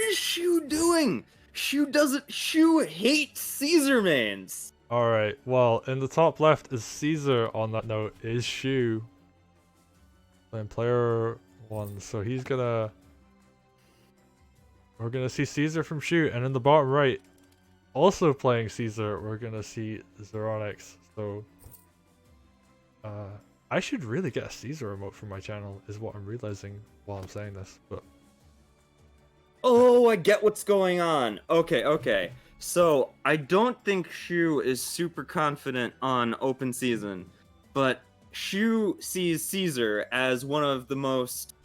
is Shu doing? Shu hates Caesar mains. Alright, well, in the top left is Caesar on that note, is Shu. Then player 1, so he's gonna... We're gonna see Caesar from Shu, and in the bottom right, also playing Caesar, we're gonna see Zeronix. So, I should really get a Caesar emote for my channel, is what I'm realizing while I'm saying this, but... Oh, I get what's going on. Okay. So, I don't think Shu is super confident on open season, but Shu sees Caesar as one of the most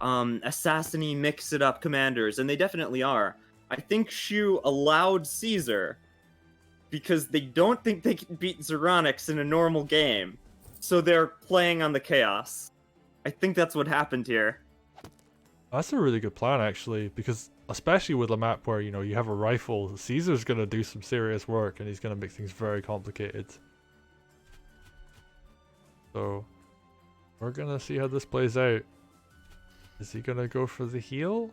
assassiny mix-it-up commanders, and they definitely are. I think Shu allowed Caesar because they don't think they can beat Zeronix in a normal game, so they're playing on the chaos. I think that's what happened here. That's a really good plan, actually, because especially with a map where, you know, you have a rifle, Caesar's going to do some serious work, and he's going to make things very complicated. So, we're going to see how this plays out. Is he going to go for the heal?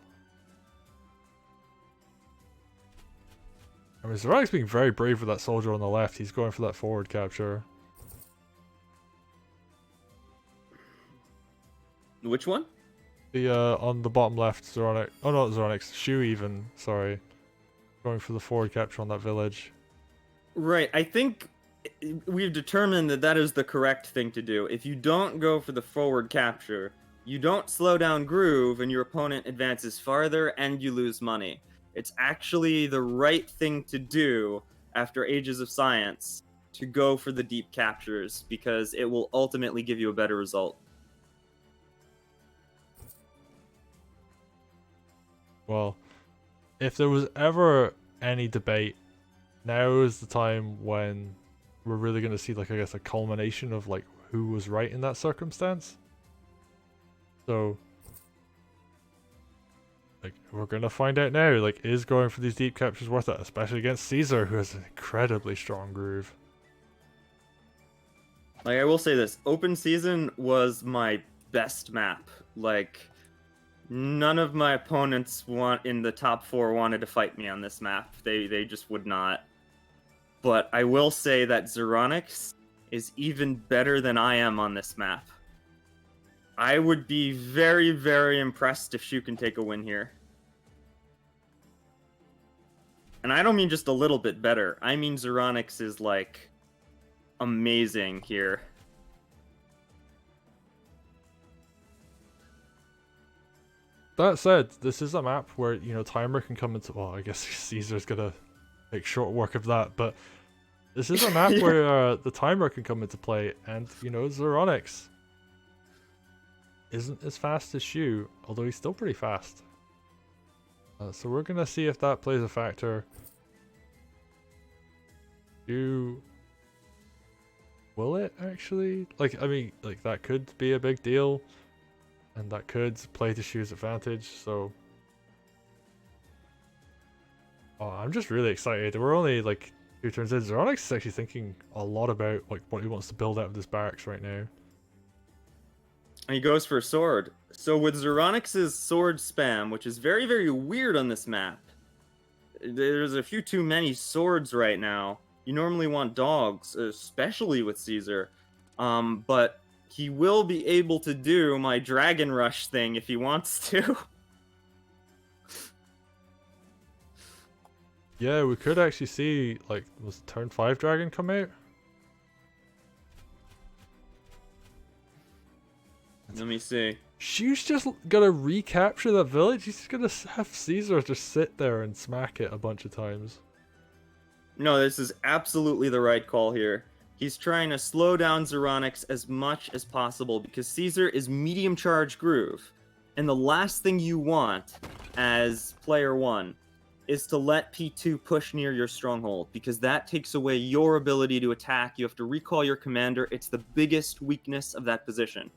I mean, Zeronix being very brave with that soldier on the left. He's going for that forward capture. Which one? The on the bottom left, Zeronix. Oh, not Zeronix. Shu even. Sorry, going for the forward capture on that village. Right. I think we've determined that that is the correct thing to do. If you don't go for the forward capture, you don't slow down Groove, and your opponent advances farther, and you lose money. It's actually the right thing to do after Ages of Science to go for the deep captures, because it will ultimately give you a better result. Well, if there was ever any debate, now is the time when we're really going to see, like, I guess, a culmination of, like, who was right in that circumstance. So, like, we're going to find out now, like, is going for these deep captures worth it, especially against Caesar, who has an incredibly strong groove. Like, I will say this, open season was my best map. Like, none of my opponents in the top 4 wanted to fight me on this map. They just would not. But I will say that Zeronix is even better than I am on this map. I would be very, very impressed if Shu can take a win here. And I don't mean just a little bit better. I mean Zeronix is, like, amazing here. That said, this is a map where, you know, timer can come into... Well, I guess Caesar's gonna make short work of that, but this is a map Yeah. where the timer can come into play, and, you know, Zeronix isn't as fast as Shu, although he's still pretty fast. So we're gonna see if that plays a factor. Will it actually? Like, I mean, like, that could be a big deal. And that could play to Shu's advantage, so... Oh, I'm just really excited. We're only, like, 2 turns in. Zeronix is actually thinking a lot about, like, what he wants to build out of this barracks right now. And he goes for a sword. So with Zeronix's sword spam, which is very, very weird on this map, there's a few too many swords right now. You normally want dogs, especially with Caesar. But he will be able to do my Dragon Rush thing if he wants to. Yeah, we could actually see, like, was turn 5 dragon come out? Let me see. Shu's just gonna recapture that village. He's just gonna have Caesar just sit there and smack it a bunch of times. No, this is absolutely the right call here. He's trying to slow down Zeronix as much as possible because Caesar is medium charge Groove. And the last thing you want as player 1 is to let P2 push near your stronghold, because that takes away your ability to attack. You have to recall your commander. It's the biggest weakness of that position.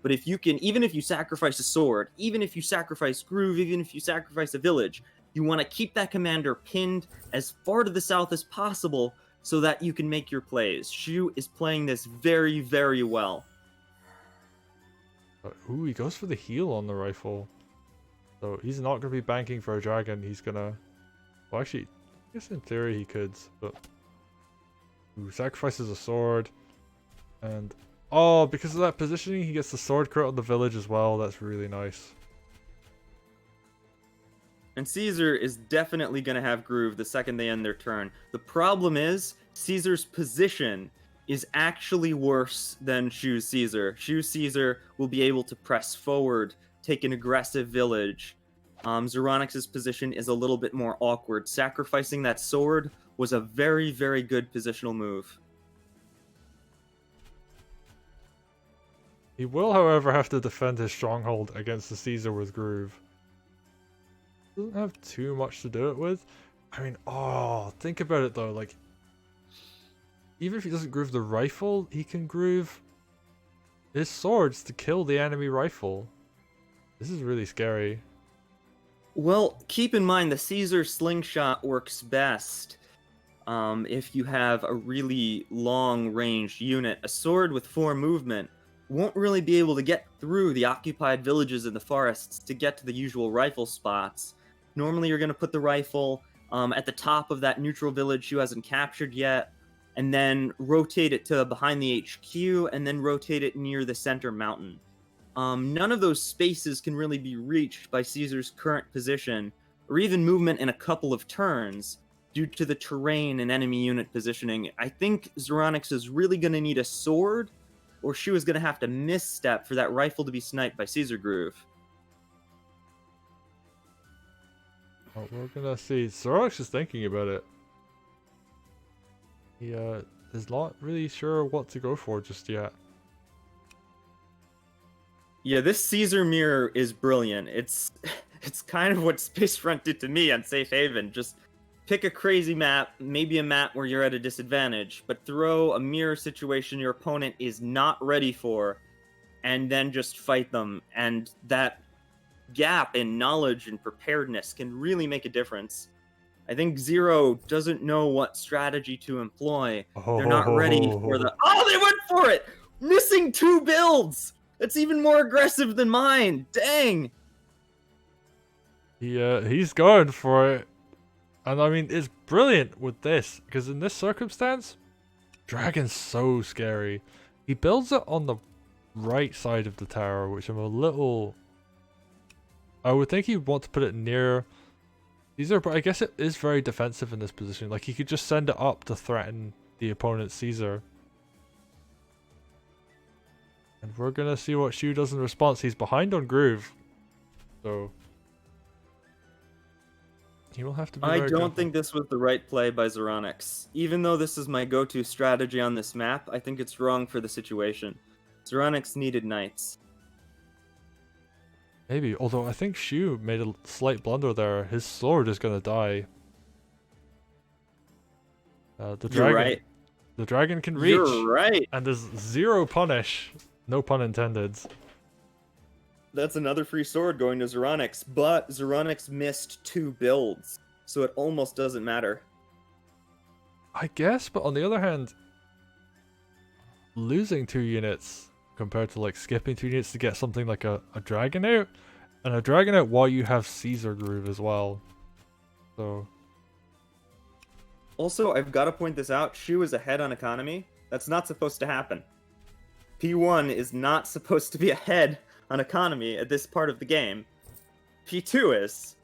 But if you can, even if you sacrifice a sword, even if you sacrifice Groove, even if you sacrifice a village, you want to keep that commander pinned as far to the south as possible so that you can make your plays. Shu is playing this very, very well. Ooh, he goes for the heal on the rifle. So he's not going to be banking for a dragon. He's going to... Well, actually, I guess in theory he could, but... Ooh, sacrifices a sword. And... Oh, because of that positioning, he gets the sword crit on the village as well. That's really nice. And Caesar is definitely going to have Groove the second they end their turn. The problem is, Caesar's position is actually worse than Shu's Caesar. Shu's Caesar will be able to press forward, take an aggressive village. Zeronix's position is a little bit more awkward. Sacrificing that sword was a very, very good positional move. He will, however, have to defend his stronghold against the Caesar with Groove. Doesn't have too much to do it with. I mean, oh, think about it though, like, even if he doesn't groove the rifle, he can groove his swords to kill the enemy rifle. This is really scary. Well, keep in mind the Caesar slingshot works best if you have a really long-ranged unit. A sword with 4 movement won't really be able to get through the occupied villages in the forests to get to the usual rifle spots. Normally you're going to put the rifle at the top of that neutral village Shu hasn't captured yet, and then rotate it to behind the HQ, and then rotate it near the center mountain. None of those spaces can really be reached by Caesar's current position, or even movement in a couple of turns, due to the terrain and enemy unit positioning. I think Zeronix is really going to need a sword, or Shu is going to have to misstep for that rifle to be sniped by Caesar Groove. Oh, we're gonna see. Zeronix is thinking about it. He is not really sure what to go for just yet. Yeah, this Caesar mirror is brilliant. It's kind of what Space Front did to me on Safe Haven. Just pick a crazy map, maybe a map where you're at a disadvantage, but throw a mirror situation your opponent is not ready for, and then just fight them. And that gap in knowledge and preparedness can really make a difference. I think Zero doesn't know what strategy to employ. They're not ready for the... Oh, they went for it! Missing 2 builds! That's even more aggressive than mine! Dang! He's going for it. And I mean, it's brilliant with this, because in this circumstance, Dragon's so scary. He builds it on the right side of the tower, which I'm a little... I would think he'd want to put it near Caesar, but I guess it is very defensive in this position. Like, he could just send it up to threaten the opponent's Caesar. And we're gonna see what Shu does in response. He's behind on Groove, so he will have to be I very don't careful. think this was the right play by Zeronix. Even though this is my go-to strategy on this map, I think it's wrong for the situation. Zeronix needed knights. Maybe, although I think Shu made a slight blunder there. His sword is gonna die. The dragon, You're right. the dragon can reach. You're right. And there's 0 punish. No pun intended. That's another free sword going to Zeronix, but Zeronix missed 2 builds, so it almost doesn't matter. I guess, but on the other hand, losing 2 units compared to like skipping 2 units to get something like a dragon out, and a dragon out while you have Caesar Groove as well. So Also, I've got to point this out, Shu is ahead on economy. That's not supposed to happen. P1 is not supposed to be ahead on economy at this part of the game. P2 is.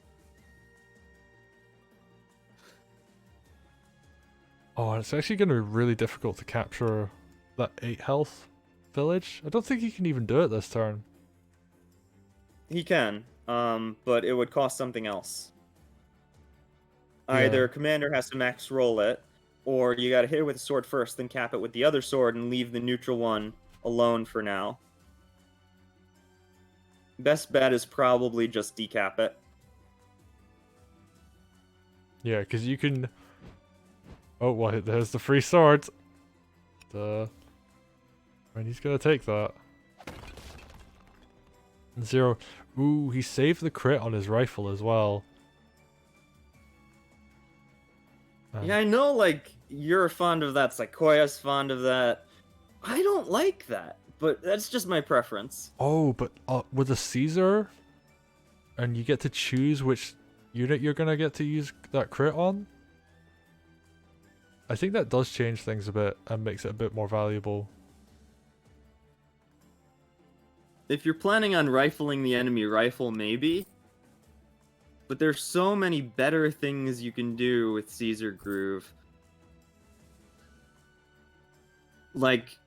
oh, and it's actually going to be really difficult to capture that 8 health village. I don't think he can even do it this turn. He can, but it would cost something else. Yeah. Either Commander has to max roll it, or you gotta hit it with a sword first, then cap it with the other sword and leave the neutral one alone for now. Best bet is probably just decap it. Yeah, because you can... Oh, well, there's the free sword. And he's going to take that. And 0. Ooh, he saved the crit on his rifle as well. Yeah, I know, like, you're fond of that, Sequoia's fond of that. I don't like that, but that's just my preference. Oh, but with a Caesar, and you get to choose which unit you're gonna get to use that crit on. I think that does change things a bit and makes it a bit more valuable. If you're planning on rifling the enemy rifle, maybe. But there's so many better things you can do with Caesar Groove. Like,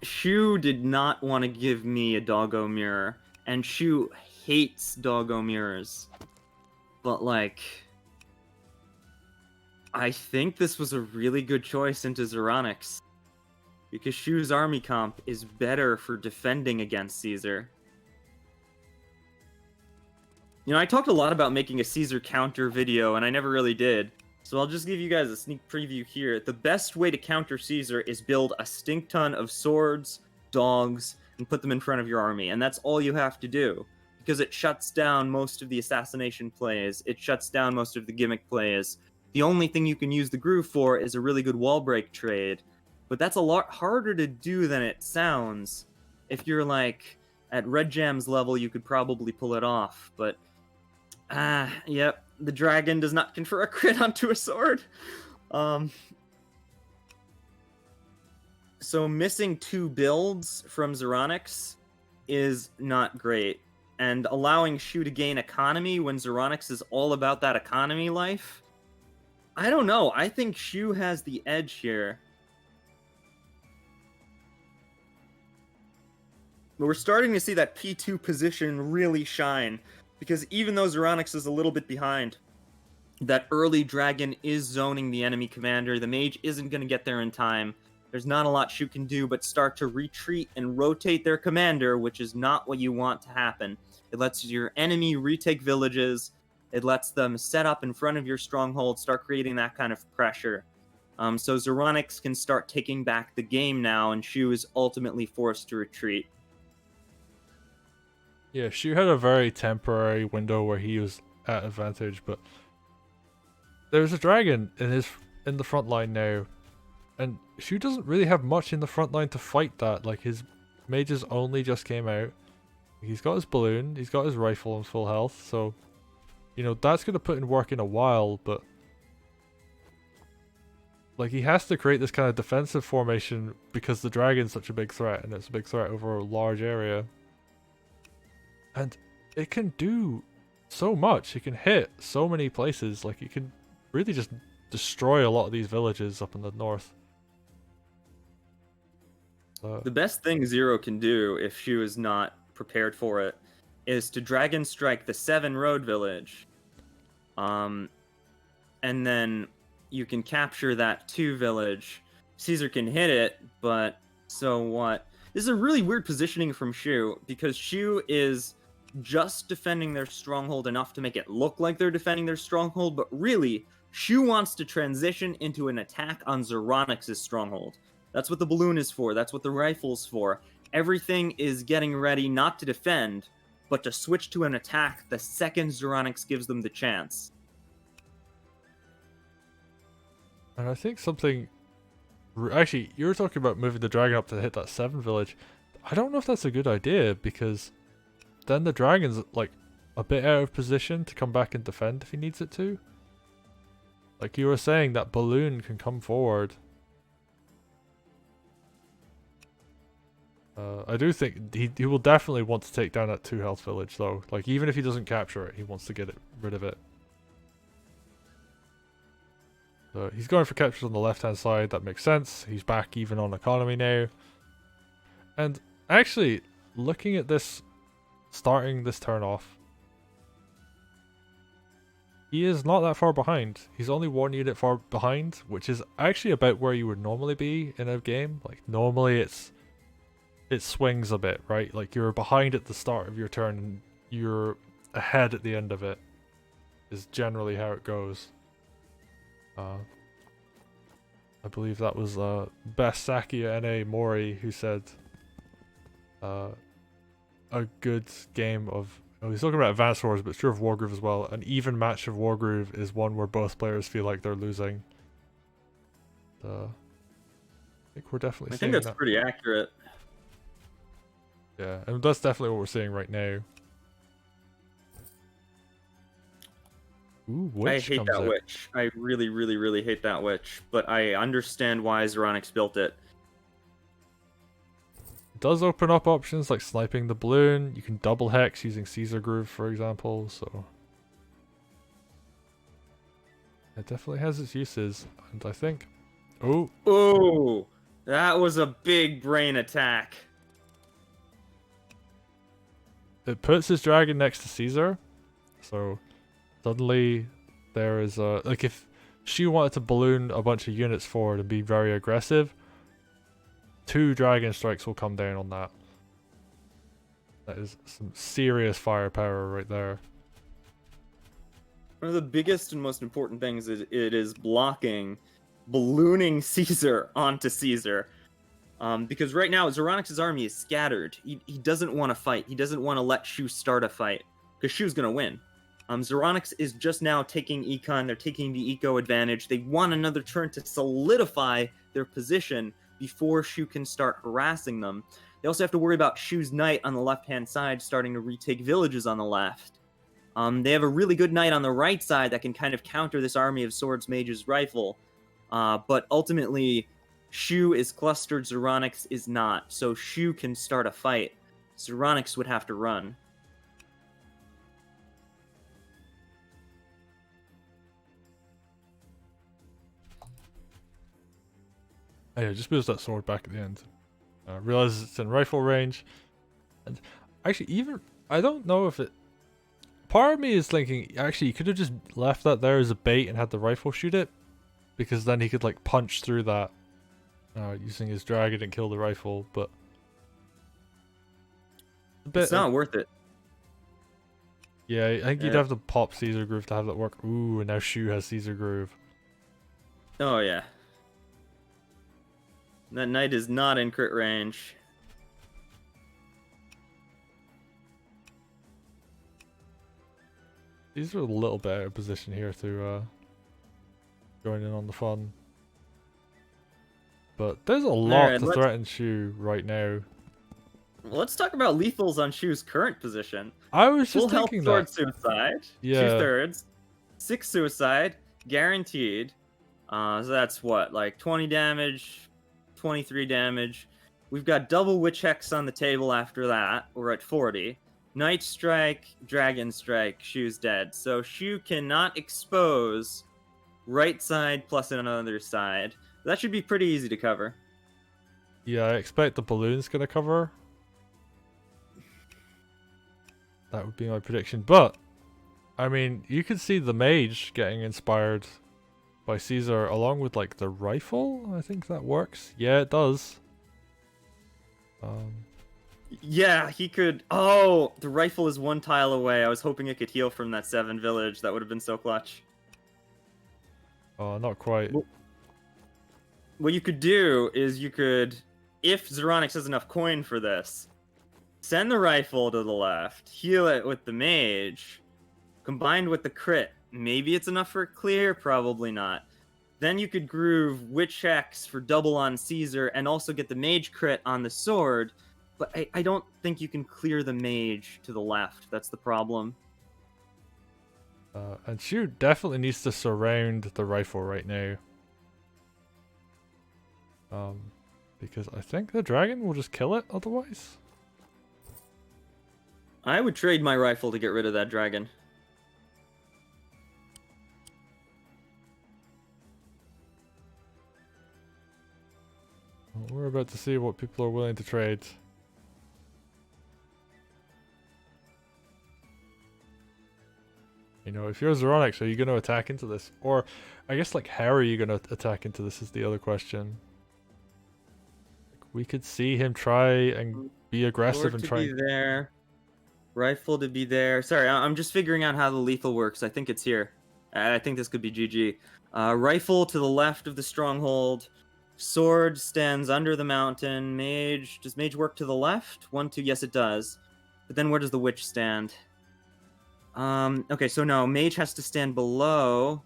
Shu did not want to give me a doggo mirror, and Shu hates doggo mirrors. But, like, I think this was a really good choice into Zeronix. Because Shu's army comp is better for defending against Caesar. You know, I talked a lot about making a Caesar counter video, and I never really did. So I'll just give you guys a sneak preview here. The best way to counter Caesar is build a stink ton of swords, dogs, and put them in front of your army. And that's all you have to do. Because it shuts down most of the assassination plays. It shuts down most of the gimmick plays. The only thing you can use the groove for is a really good wall break trade. But that's a lot harder to do than it sounds. If you're like at Red Jam's level, you could probably pull it off. But, yep, the dragon does not confer a crit onto a sword. So missing 2 builds from Zeronix is not great. And allowing Shu to gain economy when Zeronix is all about that economy life, I don't know. I think Shu has the edge here. But we're starting to see that P2 position really shine. Because even though Zeronix is a little bit behind, that early dragon is zoning the enemy commander. The mage isn't going to get there in time. There's not a lot Shu can do but start to retreat and rotate their commander, which is not what you want to happen. It lets your enemy retake villages. It lets them set up in front of your stronghold, start creating that kind of pressure. So Zeronix can start taking back the game now, and Shu is ultimately forced to retreat. Yeah, Shu had a very temporary window where he was at advantage, but there's a dragon in the front line now, and Shu doesn't really have much in the front line to fight that. Like, his mages only just came out. He's got his balloon, he's got his rifle on full health, so you know that's gonna put in work in a while, but like he has to create this kind of defensive formation because the dragon's such a big threat, and it's a big threat over a large area. And it can do so much. It can hit so many places. Like, it can really just destroy a lot of these villages up in the north. The best thing Zero can do, if Shu is not prepared for it, is to Dragon Strike the 7 road village. And then you can capture that 2 village. Caesar can hit it, but so what? This is a really weird positioning from Shu, because Shu is just defending their stronghold enough to make it look like they're defending their stronghold, but really, Shu wants to transition into an attack on Zeronix's stronghold. That's what the balloon is for, that's what the rifle's for. Everything is getting ready not to defend, but to switch to an attack the second Zeronix gives them the chance. And I think something... Actually, you were talking about moving the dragon up to hit that 7 village. I don't know if that's a good idea, because then the dragon's like a bit out of position to come back and defend if he needs it to. Like you were saying, that balloon can come forward. I do think he will definitely want to take down that 2 health village though. Like, even if he doesn't capture it, he wants to get rid of it. So he's going for captures on the left hand side. That makes sense. He's back even on economy now. And actually, looking at this, starting this turn off, he is not that far behind. He's only 1 unit far behind, which is actually about where you would normally be in a game. Like, normally it swings a bit, right? Like, you're behind at the start of your turn and you're ahead at the end of it, is generally how it goes. I believe that was Best Sakia NA Mori who said a good game of... Oh, he's talking about Advanced Wars, but it's true of Wargroove as well. An even match of Wargroove is one where both players feel like they're losing. I think we're definitely seeing that. I think that's pretty accurate. Yeah, and that's definitely what we're seeing right now. Ooh, I witch hate comes that out. witch. I really, really, really hate that witch. But I understand why Zeronix built it. It does open up options like sniping the balloon. You can double hex using Caesar Groove, for example. So it definitely has its uses, and I think. Oh, Ooh, that was a big brain attack. it puts his dragon next to Caesar, so suddenly there is a like if she wanted to balloon a bunch of units forward and be very aggressive, 2 dragon strikes will come down on that. That is some serious firepower right there. One of the biggest and most important things is it is blocking ballooning Caesar onto Caesar. Because right now, Zeronix's army is scattered. He doesn't want to fight. He doesn't want to let Shu start a fight, because Shu's going to win. Zeronix is just now taking Econ. They're taking the eco advantage. They want another turn to solidify their position before Shu can start harassing them. They also have to worry about Shu's knight on the left-hand side starting to retake villages on the left. They have a really good knight on the right side that can kind of counter this army of swords, mages, rifle. But ultimately, Shu is clustered, Zeronix is not. So Shu can start a fight. Zeronix would have to run. Oh yeah, just moves that sword back at the end. Realizes it's in rifle range. And actually, even I don't know if it. Part of me is thinking, actually, you could have just left that there as a bait and had the rifle shoot it, because then he could like punch through that using his dragon and kill the rifle. But It's not worth it. Yeah, I think you'd Yeah. have to pop Caesar Groove to have that work. Ooh, and now Shu has Caesar Groove. Oh, yeah. That knight is not in crit range. These are a little bit out of position here to join in on the fun. But there's a lot Alright, to let's- threaten Shu right now. Let's talk about lethals on Shu's current position. I was Full just health thinking sword that. suicide, Yeah. 2/3, 6 suicide, guaranteed. So that's what, like 20 damage, 23 damage. We've got double witch hex on the table after that. We're at 40. Night strike, dragon strike, Shu's dead. So Shu cannot expose right side plus another side. That should be pretty easy to cover. Yeah, I expect the balloon's gonna cover. That would be my prediction. But, I mean, you could see the mage getting inspired by Caesar along with, like, the rifle. I think that works. Yeah, it does. Yeah, he could. Oh, the rifle is 1 tile away. I was hoping it could heal from that 7 village. That would have been so clutch. Oh, not quite. What you could do is you could, if Zeronix has enough coin for this, send the rifle to the left, heal it with the mage, combined with the crit. Maybe it's enough for a clear, probably not. Then you could groove Witch Hex for double on Caesar and also get the mage crit on the sword. But I don't think you can clear the mage to the left. That's the problem. And Shu definitely needs to surround the rifle right now. Because I think the dragon will just kill it otherwise. I would trade my rifle to get rid of that dragon. Well, we're about to see what people are willing to trade. You know, if you're Zeronix, are you going to attack into this? Or, I guess, like, how are you going to attack into this is the other question. We could see him try and be aggressive Sword and to try. be there. Rifle to be there. Sorry, I'm just figuring out how the lethal works. I think it's here. I think this could be GG. Rifle to the left of the stronghold. Sword stands under the mountain. Mage. Does mage work to the left? 1, 2. Yes, it does. But then where does the witch stand? Okay, so no. Mage has to stand below.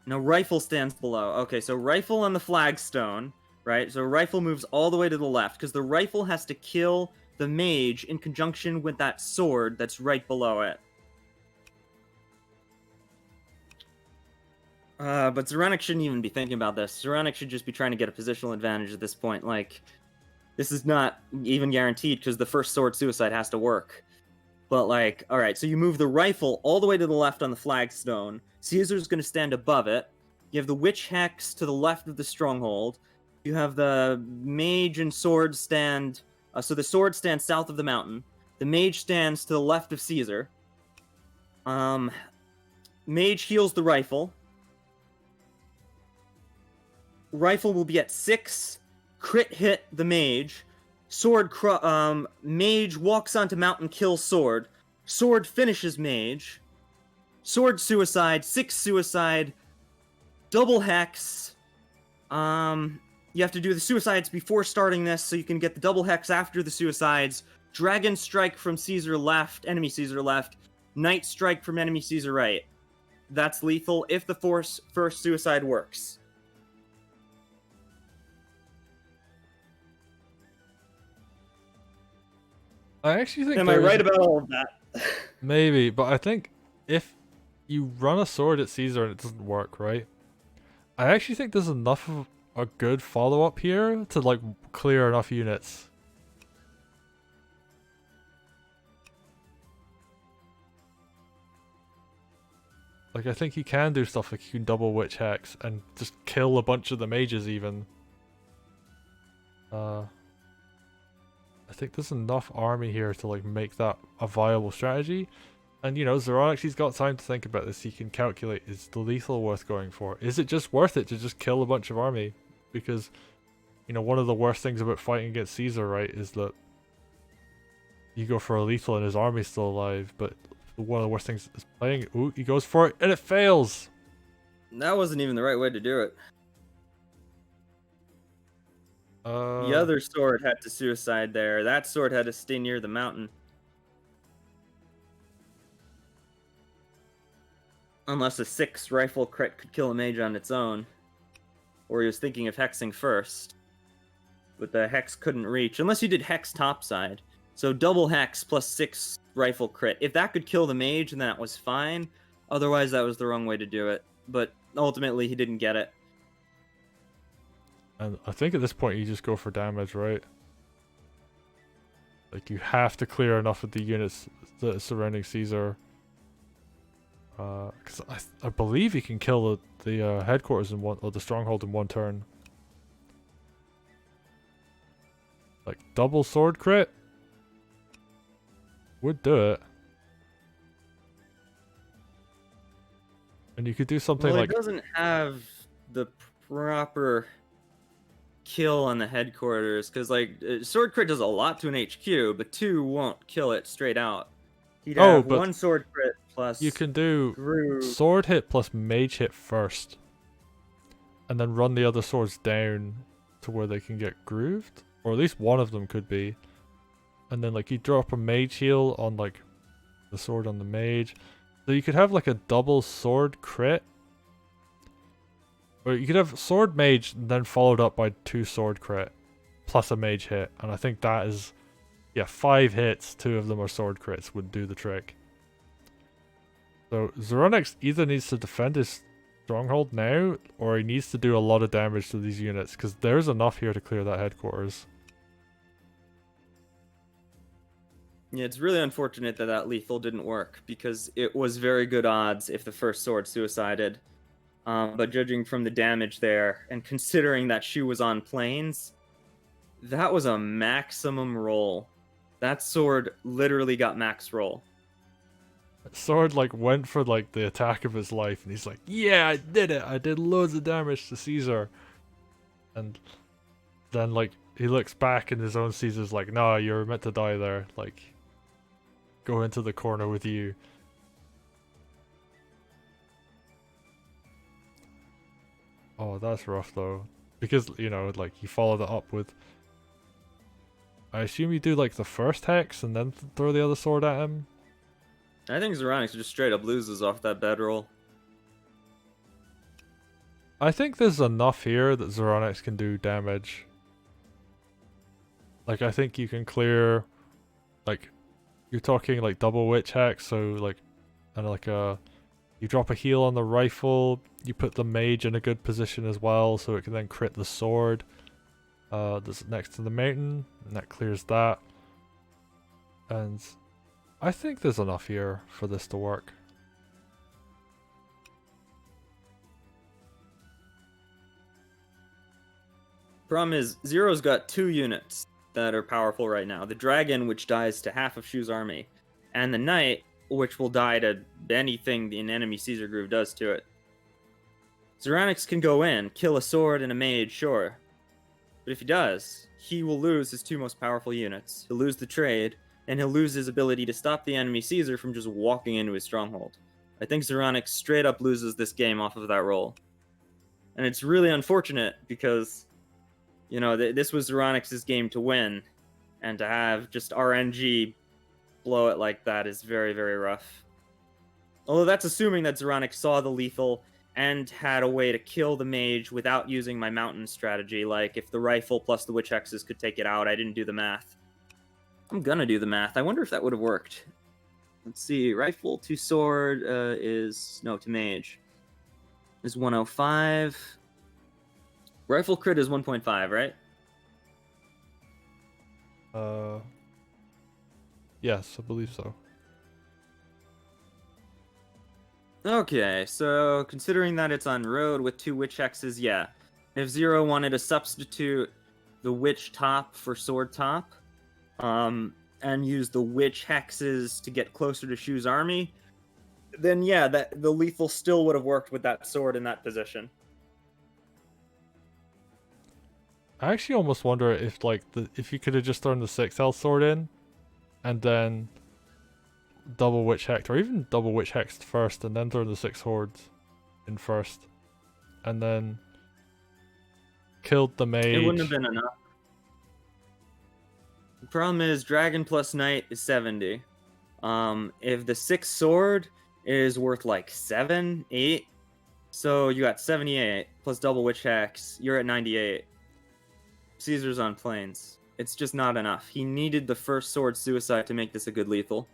No, rifle stands below. Okay, so rifle on the flagstone. Right? So rifle moves all the way to the left. Because the rifle has to kill the mage in conjunction with that sword that's right below it. But Zeronix shouldn't even be thinking about this. Zeronix should just be trying to get a positional advantage at this point. Like, this is not even guaranteed because the first sword suicide has to work. But like, all right, so you move the rifle all the way to the left on the flagstone. Caesar's going to stand above it. You have the witch hex to the left of the stronghold. You have the mage and sword stand. So the sword stands south of the mountain. The mage stands to the left of Caesar. Mage heals the rifle. Rifle will be at 6. Crit hit the mage. Mage walks onto mountain, kills sword. Sword finishes mage. Sword suicide. 6 suicide. Double hex. You have to do the suicides before starting this, so you can get the double hex after the suicides. Dragon strike from Caesar left, enemy Caesar left. Night strike from enemy Caesar right. That's lethal if the first suicide works. I actually think. Am I right about all of that? Maybe, but I think if you run a sword at Caesar and it doesn't work, right? I actually think there's enough of a good follow-up here to like clear enough units. Like, I think you can do stuff like you can double witch hex and just kill a bunch of the mages even. I think there's enough army here to like make that a viable strategy. And you know, Zeronix, he's got time to think about this. He can calculate, is the lethal worth going for? Is it just worth it to just kill a bunch of army? Because, you know, one of the worst things about fighting against Caesar, right, is that you go for a lethal and his army's still alive, but one of the worst things is playing. Ooh, he goes for it and it fails. That wasn't even the right way to do it. The other sword had to suicide there. That sword had to stay near the mountain. Unless a 6 rifle crit could kill a mage on its own. Or he was thinking of hexing first. But the hex couldn't reach. Unless you did hex topside. So double hex plus 6 rifle crit. If that could kill the mage, then that was fine. Otherwise, that was the wrong way to do it. But ultimately, he didn't get it. And I think at this point, you just go for damage, right? Like, you have to clear enough of the units that are surrounding Caesar. Because I believe you can kill the headquarters in one, or the stronghold in one turn. Like, double sword crit would do it. And you could do something well, like... it doesn't have the proper kill on the headquarters, because like sword crit does a lot to an HQ, but 2 won't kill it straight out. He'd have 1 sword crit plus... You can do groove. Sword hit plus mage hit first. And then run the other swords down to where they can get grooved. Or at least one of them could be. And then like you drop a mage heal on like the sword on the mage. So you could have like a double sword crit. Or you could have sword mage and then followed up by 2 sword crit. Plus a mage hit. And I think that is... Yeah, 5 hits, 2 of them are sword crits would do the trick. So Zeronix either needs to defend his stronghold now, or he needs to do a lot of damage to these units, because there's enough here to clear that headquarters. Yeah, it's really unfortunate that that lethal didn't work, because it was very good odds if the first sword suicided. But judging from the damage there, and considering that she was on planes, that was a maximum roll. That sword literally got max roll. Sword like went for like the attack of his life, and he's like, yeah, I did it, I did loads of damage to Caesar. And then like he looks back and his own Caesar's like, no, you're meant to die there, like go into the corner with you. Oh, that's rough though, because you know, like you follow that up with, I assume you do like the first hex and then throw the other sword at him. I think Zeronix just straight up loses off that bedroll. I think there's enough here that Zeronix can do damage. Like, I think you can clear, like, you're talking like double witch hex, so like, and like a You drop a heal on the rifle. You put the mage in a good position as well, so it can then crit the sword. That's next to the mountain, and that clears that. And I think there's enough here for this to work. Problem is, Zero's got 2 units that are powerful right now. The Dragon, which dies to half of Shu's army, and the Knight, which will die to anything an enemy Caesar Groove does to it. Zeronix can go in, kill a sword and a mage, sure. But if he does, he will lose his 2 most powerful units. He'll lose the trade, and he'll lose his ability to stop the enemy Caesar from just walking into his stronghold. I think Zeronix straight up loses this game off of that roll. And it's really unfortunate because, you know, this was Zeronix's game to win, and to have just RNG blow it like that is very, very rough. Although that's assuming that Zeronix saw the lethal and had a way to kill the mage without using my mountain strategy, like if the rifle plus the witch hexes could take it out. I didn't do the math. I'm gonna do the math. I wonder if that would have worked. Let's see, rifle to sword to mage is 105. Rifle crit is 1.5, right? Yes, I believe so. Okay, so considering that it's on road with 2 witch hexes, yeah. If Zero wanted to substitute the witch top for sword top, and use the witch hexes to get closer to Shu's army, then yeah, that the lethal still would have worked with that sword in that position. I actually almost wonder if if you could have just thrown the 6L sword in, and then double witch hexed, or even double witch hexed first, and then thrown the 6 hordes in first, and then killed the mage. It wouldn't have been enough. The problem is Dragon plus Knight is 70. If the 6 sword is worth like 7, 8, so you got 78 plus double witch hex, you're at 98. Caesar's on planes. It's just not enough. He needed the first sword suicide to make this a good lethal.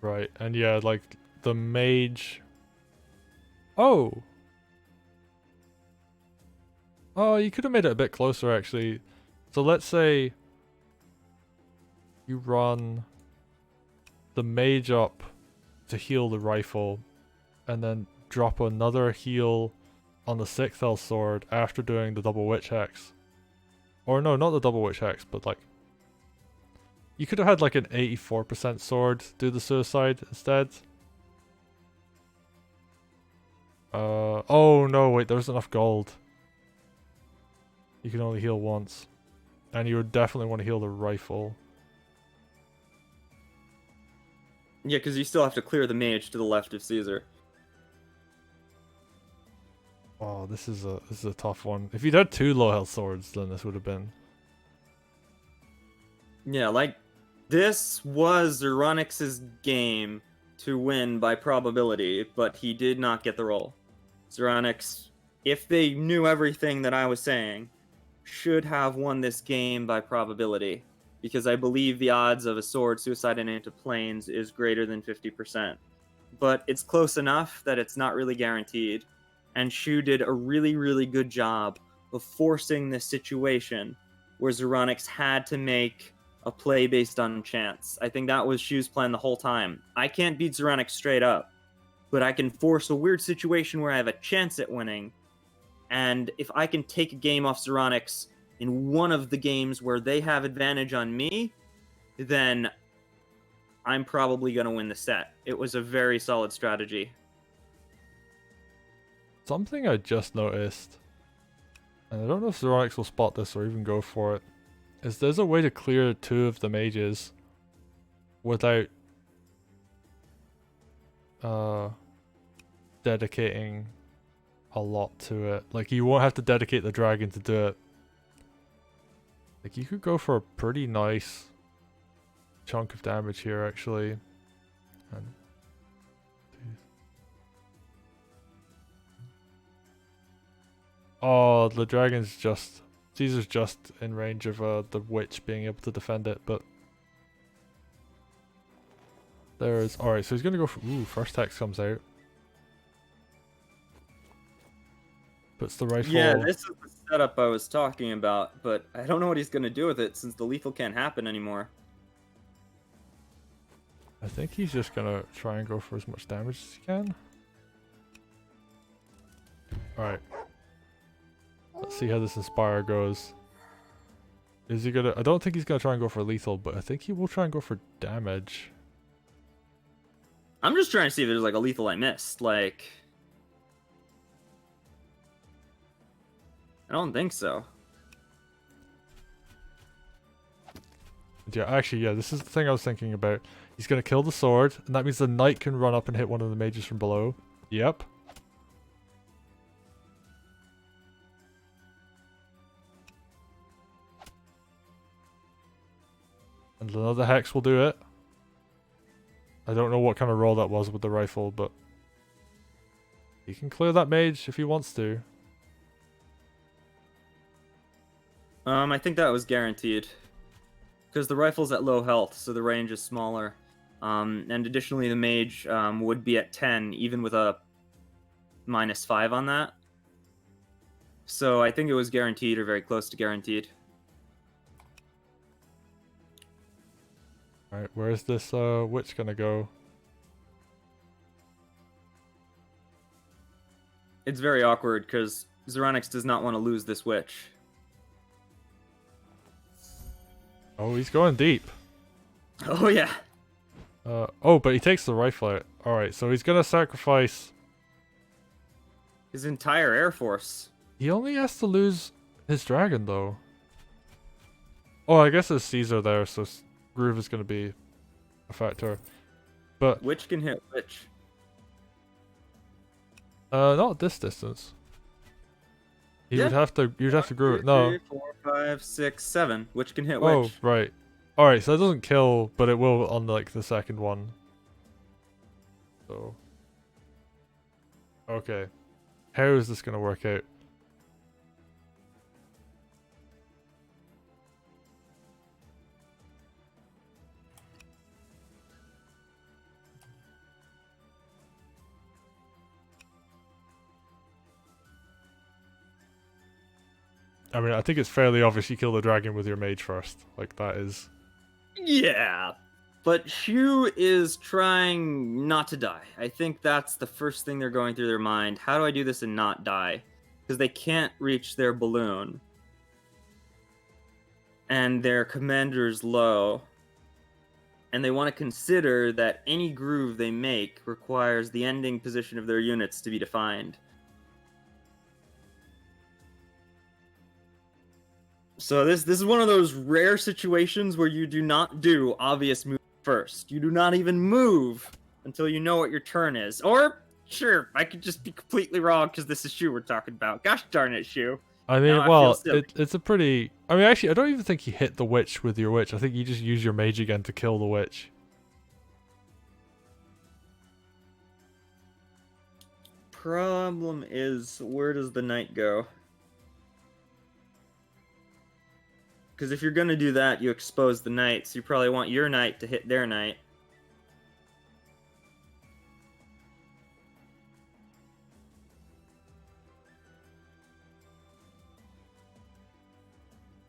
Right, and yeah, like the mage. Oh, you could have made it a bit closer actually. So let's say you run the mage up to heal the rifle, and then drop another heal on the 6L sword after doing the double witch hex. Or no, not the double witch hex, but like you could have had like an 84% sword do the suicide instead. Oh no, wait, there's enough gold. You can only heal once. And you would definitely want to heal the rifle. Yeah, because you still have to clear the mage to the left of Caesar. Oh, this is a tough one. If you'd had 2 low health swords, then this would have been. Yeah, like this was Zeronix's game to win by probability, but he did not get the roll. Zeronix, if they knew everything that I was saying, should have won this game by probability, because I believe the odds of a sword suiciding into planes is greater than 50%. But it's close enough that it's not really guaranteed, and Shu did a really, really good job of forcing this situation where Zeronix had to make a play based on chance. I think that was Shu's plan the whole time. I can't beat Zeronix straight up, but I can force a weird situation where I have a chance at winning, and if I can take a game off Zeronix in one of the games where they have advantage on me, then I'm probably going to win the set. It was a very solid strategy. Something I just noticed, and I don't know if Zeronix will spot this or even go for it, is there's a way to clear 2 of the mages without dedicating a lot to it. Like, you won't have to dedicate the dragon to do it. Like, you could go for a pretty nice chunk of damage here, actually. And oh, the dragon's just... Caesar's just in range of the witch being able to defend it, but... There's alright, so he's gonna go for first hex comes out. Puts the rifle. Yeah, this is the setup I was talking about, but I don't know what he's gonna do with it since the lethal can't happen anymore. I think he's just gonna try and go for as much damage as he can. Alright. Let's see how this Inspire goes. Is he gonna... I don't think he's gonna try and go for lethal, but I think he will try and go for damage. I'm just trying to see if there's like a lethal I missed. Like, I don't think so. Yeah, actually, yeah, this is the thing I was thinking about. He's gonna kill the sword, and that means the knight can run up and hit one of the mages from below. Yep. And another hex will do it. I don't know what kind of roll that was with the rifle, but he can clear that mage if he wants to. I think that was guaranteed. Because the rifle's at low health, so the range is smaller. And additionally, the mage would be at 10, even with a -5 on that. So I think it was guaranteed, or very close to guaranteed. Alright, where's this witch gonna go? It's very awkward, because Zeronix does not want to lose this witch. Oh, he's going deep. Oh, yeah. Oh, but he takes the rifle out. Alright, so he's gonna sacrifice... His entire air force. He only has to lose his dragon, though. Oh, I guess there's Caesar there, so Groove is gonna be a factor. But... Witch can hit witch. not at this distance. You'd Yeah. have to Groove it. 2, No. 3, 4, 5, 6, 7. Witch can hit Oh, witch. right. Alright, so it doesn't kill, but it will on like the second one. So... Okay. How is this gonna work out? I mean, I think it's fairly obvious you kill the dragon with your mage first. Like, that is... Yeah. But Shu is trying not to die. I think that's the first thing they're going through their mind. How do I do this and not die? Because they can't reach their balloon. And their commander's low. And they want to consider that any groove they make requires the ending position of their units to be defined. So this is one of those rare situations where you do not do obvious moves first. You do not even move until you know what your turn is. Or, sure, I could just be completely wrong because this is Shu we're talking about. Gosh darn it, Shu. I mean, Now I well, feel silly. it's a pretty... I mean, actually, I don't even think you hit the witch with your witch. I think you just use your mage again to kill the witch. Problem is, where does the knight go? Because if you're going to do that, you expose the knight, so you probably want your knight to hit their knight.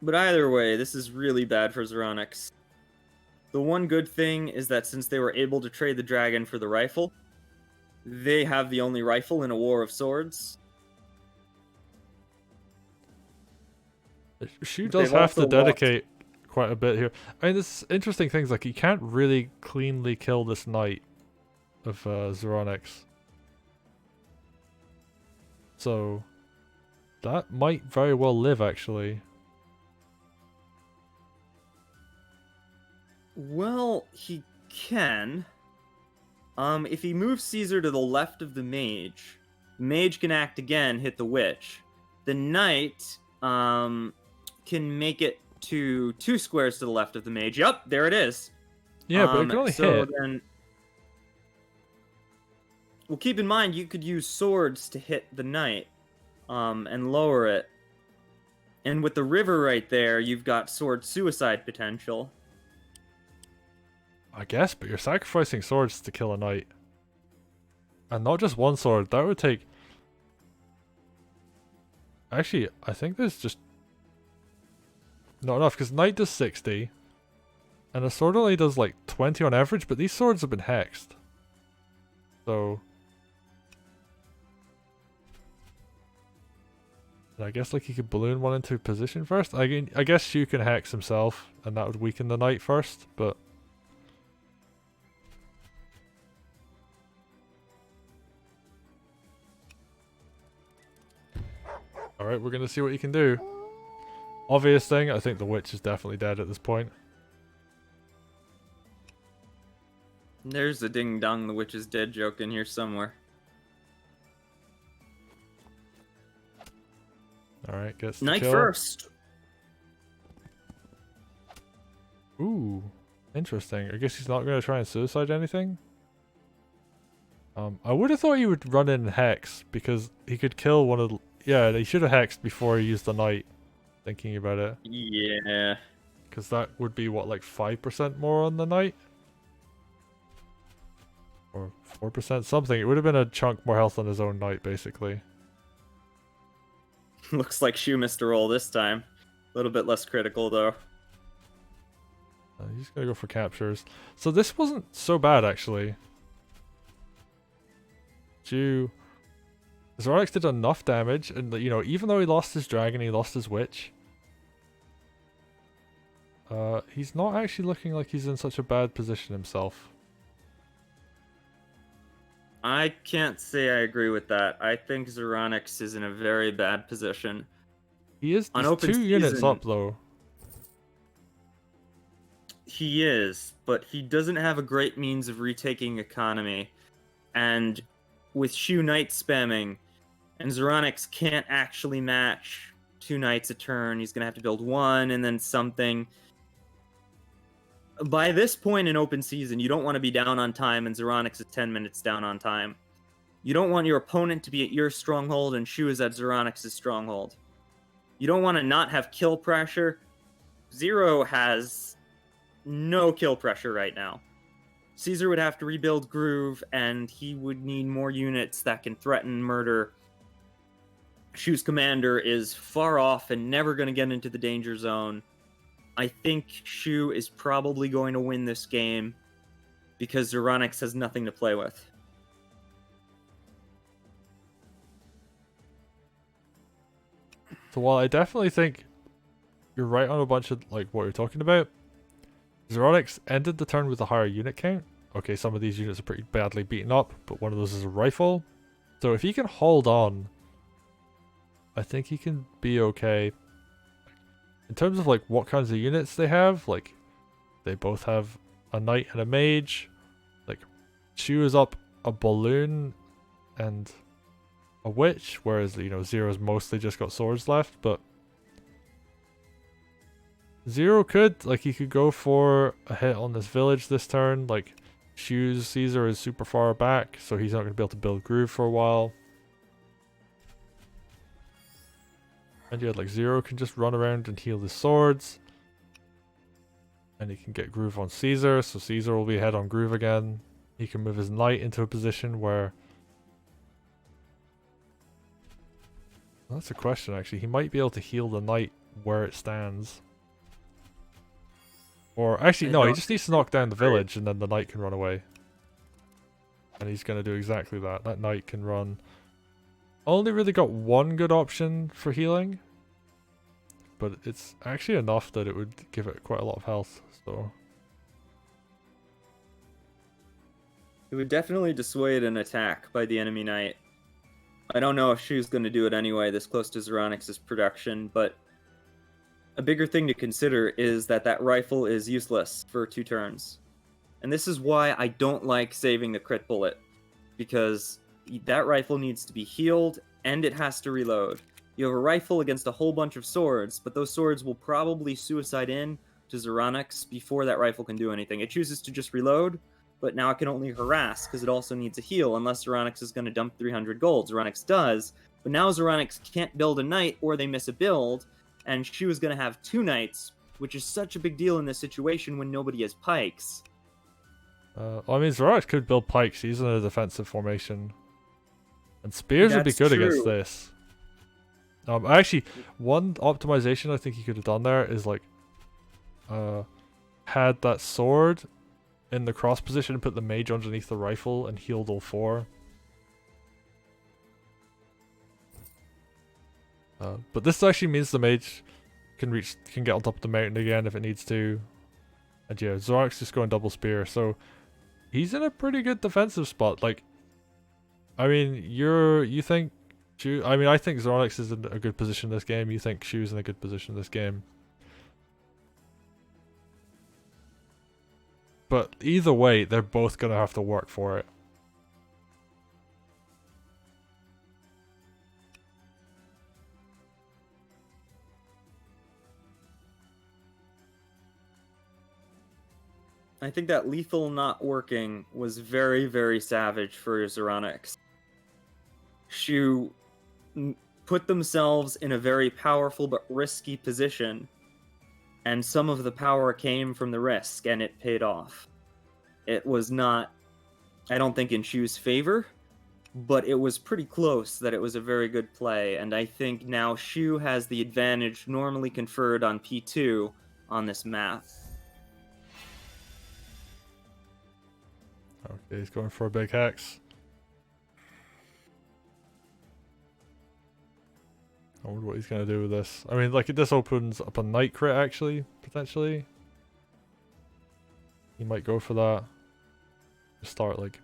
But either way, this is really bad for Zeronix. The one good thing is that since they were able to trade the dragon for the rifle, they have the only rifle in a war of swords. Shu But does they've have to also dedicate quite a bit here. I mean, this interesting things like he can't really cleanly kill this knight of Zeronix. So that might very well live, actually. Well, he can. If he moves Caesar to the left of the mage can act again, hit the witch. The knight can make it to 2 squares to the left of the mage. Yup, there it is. Yeah, but it can only hit. Then, well, keep in mind you could use swords to hit the knight, and lower it. And with the river right there, you've got sword suicide potential. I guess, but you're sacrificing swords to kill a knight. And not just one sword, that would take... Actually, I think there's just... not enough, because knight does 60. And a sword only does like 20 on average, but these swords have been hexed. So... I guess like he could balloon one into position first. I guess Shu can hex himself, and that would weaken the knight first, but... Alright, we're gonna see what he can do. Obvious thing, I think the witch is definitely dead at this point. There's a ding dong, the witch is dead joke in here somewhere. Alright, gets the Knight kill. first. Ooh, interesting. I guess he's not going to try and suicide anything. I would have thought he would run in and hex, because he could kill one of the... Yeah, he should have hexed before he used the knight, thinking about it. Yeah. Because that would be, what, like 5% more on the knight? Or 4% something. It would have been a chunk more health on his own knight, basically. Looks like Shu missed a roll this time. A little bit less critical, though. He's going to go for captures. So this wasn't so bad, actually. Zeronix did enough damage, and you know, even though he lost his dragon, he lost his witch. He's not actually looking like he's in such a bad position himself. I can't say I agree with that. I think Zeronix is in a very bad position. He is On he's open 2 units season, up, though. He is, but he doesn't have a great means of retaking economy. And with Shu Knight spamming, and Zeronix can't actually match 2 knights a turn. He's going to have to build 1 and then something. By this point in open season, you don't want to be down on time, and Zeronix is 10 minutes down on time. You don't want your opponent to be at your stronghold, and Shu is at Zeronix's stronghold. You don't want to not have kill pressure. Zero has no kill pressure right now. Caesar would have to rebuild Groove, and he would need more units that can threaten murder. Shu's commander is far off and never going to get into the danger zone. I think Shu is probably going to win this game because Zeronix has nothing to play with. So while I definitely think you're right on a bunch of like what you're talking about, Zeronix ended the turn with a higher unit count. Okay, some of these units are pretty badly beaten up, but one of those is a rifle. So if he can hold on, I think he can be okay. In terms of like what kinds of units they have, like they both have a knight and a mage. Like Shu is up a balloon and a witch, whereas you know Zero's mostly just got swords left. But Zero could he could go for a hit on this village this turn. Like Shu's Caesar is super far back, so he's not going to be able to build Groove for a while. And yeah, like Zero can just run around and heal his swords. And he can get Groove on Caesar, so Caesar will be ahead on Groove again. He can move his knight into a position where... Well, that's a question actually. He might be able to heal the knight where it stands. Or actually no, he just needs to knock down the village and then the knight can run away. And he's going to do exactly that. That knight can run... Only really got one good option for healing, but it's actually enough that it would give it quite a lot of health, so... It would definitely dissuade an attack by the enemy knight. I don't know if Shu's going to do it anyway, this close to Zeronix's production, but a bigger thing to consider is that that rifle is useless for 2 turns. And this is why I don't like saving the crit bullet, because that rifle needs to be healed, and it has to reload. You have a rifle against a whole bunch of swords, but those swords will probably suicide in to Zeronix before that rifle can do anything. It chooses to just reload, but now it can only harass, because it also needs a heal, unless Zeronix is going to dump 300 gold. Zeronix does, but now Zeronix can't build a knight, or they miss a build, and Shu is going to have 2 knights, which is such a big deal in this situation when nobody has pikes. I mean, Zeronix could build pikes. He's in a defensive formation. And spears would be That's good against true. this. Actually, one optimization I think he could have done there is like, had that sword in the cross position and put the mage underneath the rifle and healed all 4. But this actually means the mage can get on top of the mountain again if it needs to. And yeah, Zeronix just going double spear, so he's in a pretty good defensive spot. Like, I mean, you think I mean, I think Zeronix is in a good position this game. You think Shu's in a good position this game. But either way, they're both gonna have to work for it. I think that lethal not working was very, very savage for Zeronix. Shu put themselves in a very powerful but risky position, and some of the power came from the risk, and it paid off. It was not, I don't think, in Shu's favor, but it was pretty close that it was a very good play, and I think now Shu has the advantage normally conferred on P2 on this map. Okay, he's going for a big hex. I wonder what he's going to do with this. I mean, like, this opens up a night crit, actually, potentially. He might go for that. Start, like,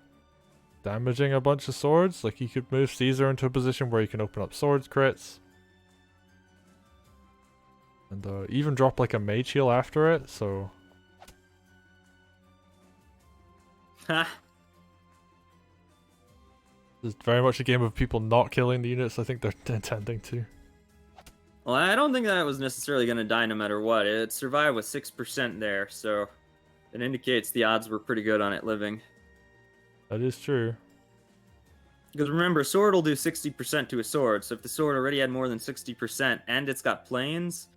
damaging a bunch of swords. Like, he could move Caesar into a position where he can open up swords crits. And even drop, like, a mage heal after it, so... Ha! It's very much a game of people not killing the units I think they're intending to. Well, I don't think that was necessarily going to die no matter what. It survived with 6% there, so it indicates the odds were pretty good on it living. That is true. Because remember, sword will do 60% to a sword, so if the sword already had more than 60% and it's got planes,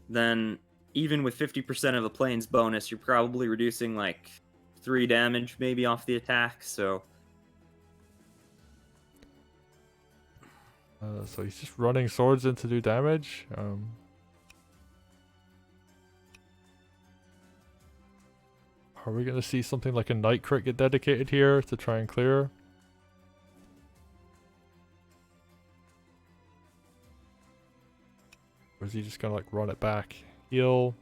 then even with 50% of the planes bonus, you're probably reducing like 3 damage maybe off the attack, so... So he's just running swords in to do damage. Are we going to see something like a night crit get dedicated here to try and clear? Or is he just going to like run it back? Heal.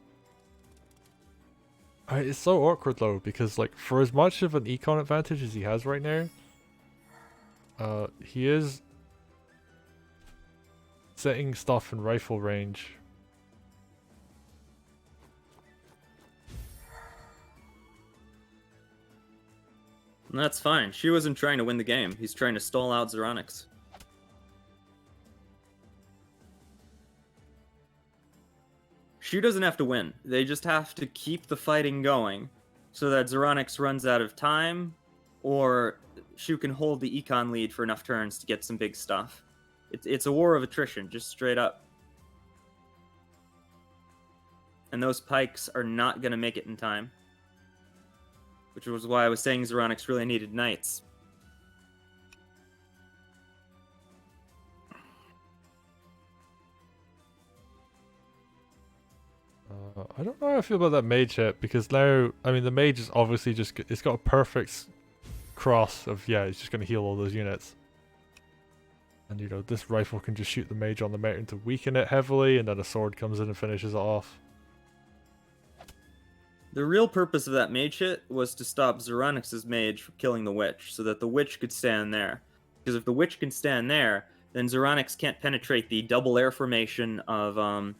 It's so awkward though, because like for as much of an econ advantage as he has right now, he is setting stuff in rifle range. And that's fine. She wasn't trying to win the game. He's trying to stall out Zeronix. Shu doesn't have to win. They just have to keep the fighting going so that Zeronix runs out of time, or Shu can hold the econ lead for enough turns to get some big stuff. It's a war of attrition, just straight up. And those pikes are not going to make it in time. Which was why I was saying Zeronix really needed knights. I don't know how I feel about that mage hit, because now, I mean, the mage is obviously just, it's got a perfect cross of, yeah, it's just going to heal all those units. And, you know, this rifle can just shoot the mage on the mountain to weaken it heavily, and then a sword comes in and finishes it off. The real purpose of that mage hit was to stop Zeronix's mage from killing the witch, so that the witch could stand there. Because if the witch can stand there, then Zeronix can't penetrate the double air formation of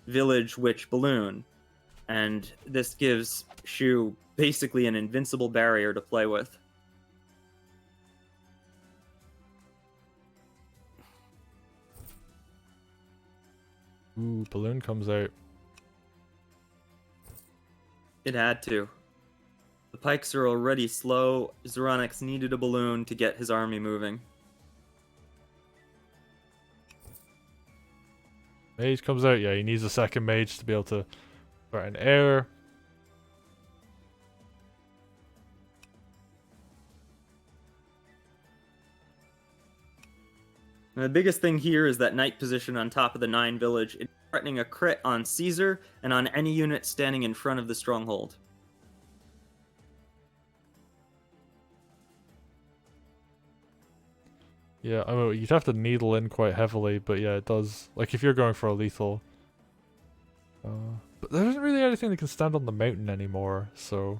Village Witch Balloon. And this gives Shu basically an invincible barrier to play with. Ooh, balloon comes out. It had to. The pikes are already slow. Zeronix needed a balloon to get his army moving. Mage comes out, yeah, he needs a second mage to be able to threaten air. And the biggest thing here is that knight position on top of the 9 village, it's threatening a crit on Caesar and on any unit standing in front of the stronghold. Yeah, I mean, you'd have to needle in quite heavily, but yeah, it does. Like, if you're going for a lethal. But there isn't really anything that can stand on the mountain anymore, so...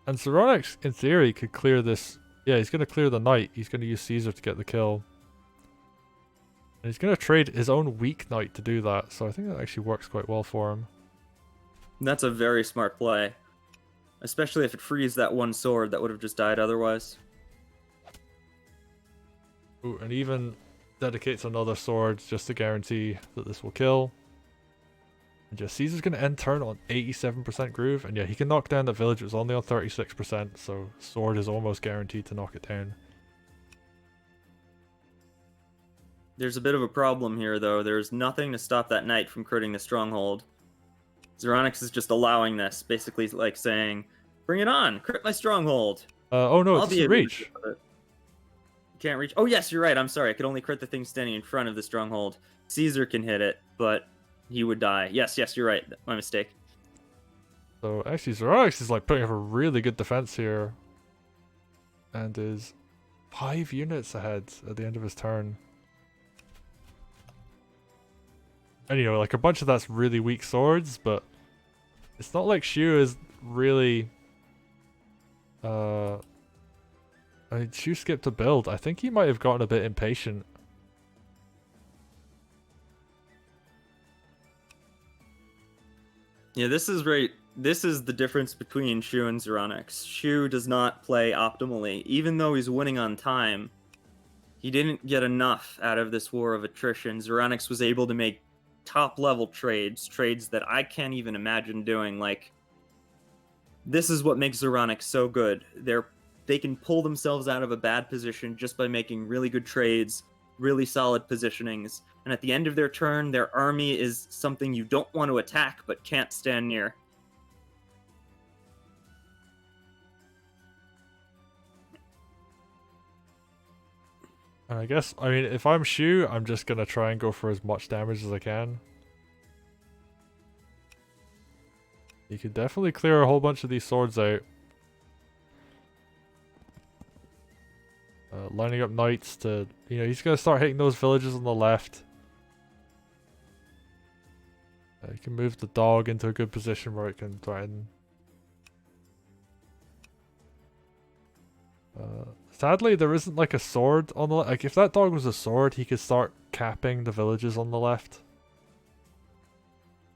And Zeronix, in theory, could clear this... Yeah, he's going to clear the knight. He's going to use Caesar to get the kill. And he's going to trade his own weak knight to do that, so I think that actually works quite well for him. That's a very smart play. Especially if it frees that one sword that would have just died otherwise. Ooh, and even dedicates another sword just to guarantee that this will kill. And yeah, Caesar's going to end turn on 87% groove, and yeah, he can knock down that village. It was only on 36%, so sword is almost guaranteed to knock it down. There's a bit of a problem here, though. There's nothing to stop that knight from critting the stronghold. Zeronix is just allowing this, basically like saying, "Bring it on, crit my stronghold." Oh no, I'll it's be able reach. to do it. Can't reach. Oh yes, you're right. I'm sorry. I could only crit the thing standing in front of the stronghold. Caesar can hit it, but he would die. Yes, you're right. My mistake. So actually, Zeronix is like putting up a really good defense here, and is 5 units ahead at the end of his turn. And you know, like a bunch of that's really weak swords, but it's not like Shu is really. I mean, Shu skipped a build. I think he might have gotten a bit impatient. Yeah, this is right. This is the difference between Shu and Zeronix. Shu does not play optimally. Even though he's winning on time, he didn't get enough out of this war of attrition. Zeronix was able to make top-level trades that I can't even imagine doing. Like, this is what makes Zeronix so good. They can pull themselves out of a bad position just by making really good trades, really solid positionings, and at the end of their turn, their army is something you don't want to attack but can't stand near. And I guess, I mean, if I'm Shu, I'm just gonna try and go for as much damage as I can. You can definitely clear a whole bunch of these swords out. Lining up knights to, you know, he's gonna start hitting those villages on the left. You can move the dog into a good position where it can threaten. Sadly, there isn't like a sword on the like. If that dog was a sword, he could start capping the villages on the left,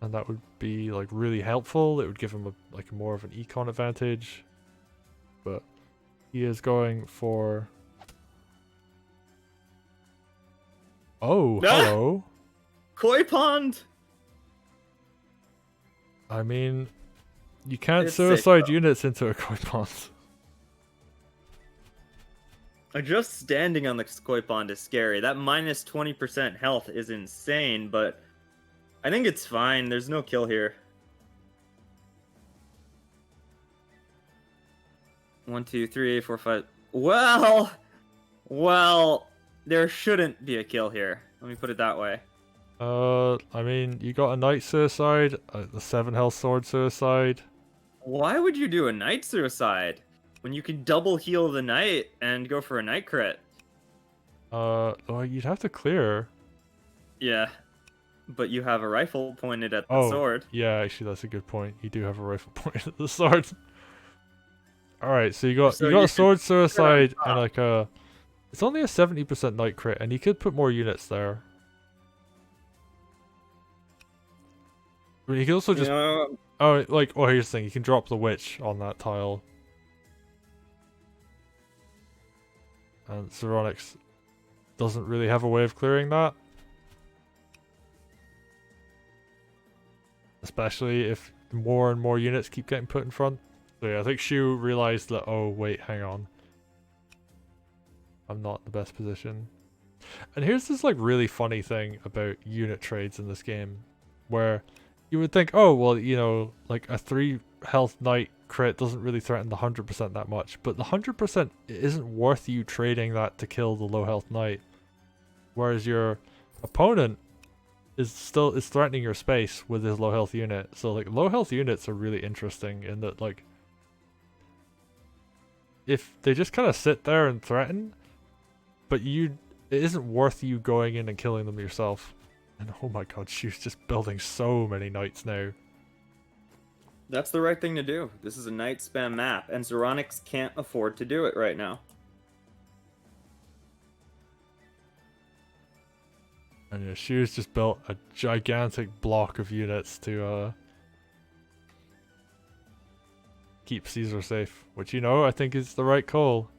and that would be like really helpful. It would give him like more of an econ advantage. But he is going for. Oh, hello. Koi pond. I mean, you can't It's suicide safe, units into a koi pond. Just standing on the koi pond is scary. That minus 20% health is insane, but I think it's fine. There's no kill here. 1, 2, 3, 4, 5. Well, there shouldn't be a kill here. Let me put it that way. I mean, you got a knight suicide, the 7 health sword suicide. Why would you do a knight suicide when you can double heal the knight and go for a knight crit? Well, you'd have to clear. Yeah, but you have a rifle pointed at the sword. Yeah, actually, that's a good point. You do have a rifle pointed at the sword. All right, so you got a sword suicide and like a. It's only a 70% knight crit, and you could put more units there. I mean, you could also just. Oh, like, oh, here's the thing. You can drop the witch on that tile. And Zeronix doesn't really have a way of clearing that. Especially if more and more units keep getting put in front. So yeah, I think Shu realized that, oh wait, hang on. I'm not in the best position. And here's this like really funny thing about unit trades in this game. Where you would think, oh, well, you know, like a 3 health knight crit doesn't really threaten the 100% that much. But the 100% isn't worth you trading that to kill the low health knight. Whereas your opponent is threatening your space with his low health unit. So like low health units are really interesting in that like if they just kind of sit there and threaten, but it isn't worth you going in and killing them yourself. And oh my god, she's just building so many knights now. That's the right thing to do. This is a knight spam map, and Zeronix can't afford to do it right now. And yeah, Shu's just built a gigantic block of units to keep Caesar safe, which, you know, I think is the right call.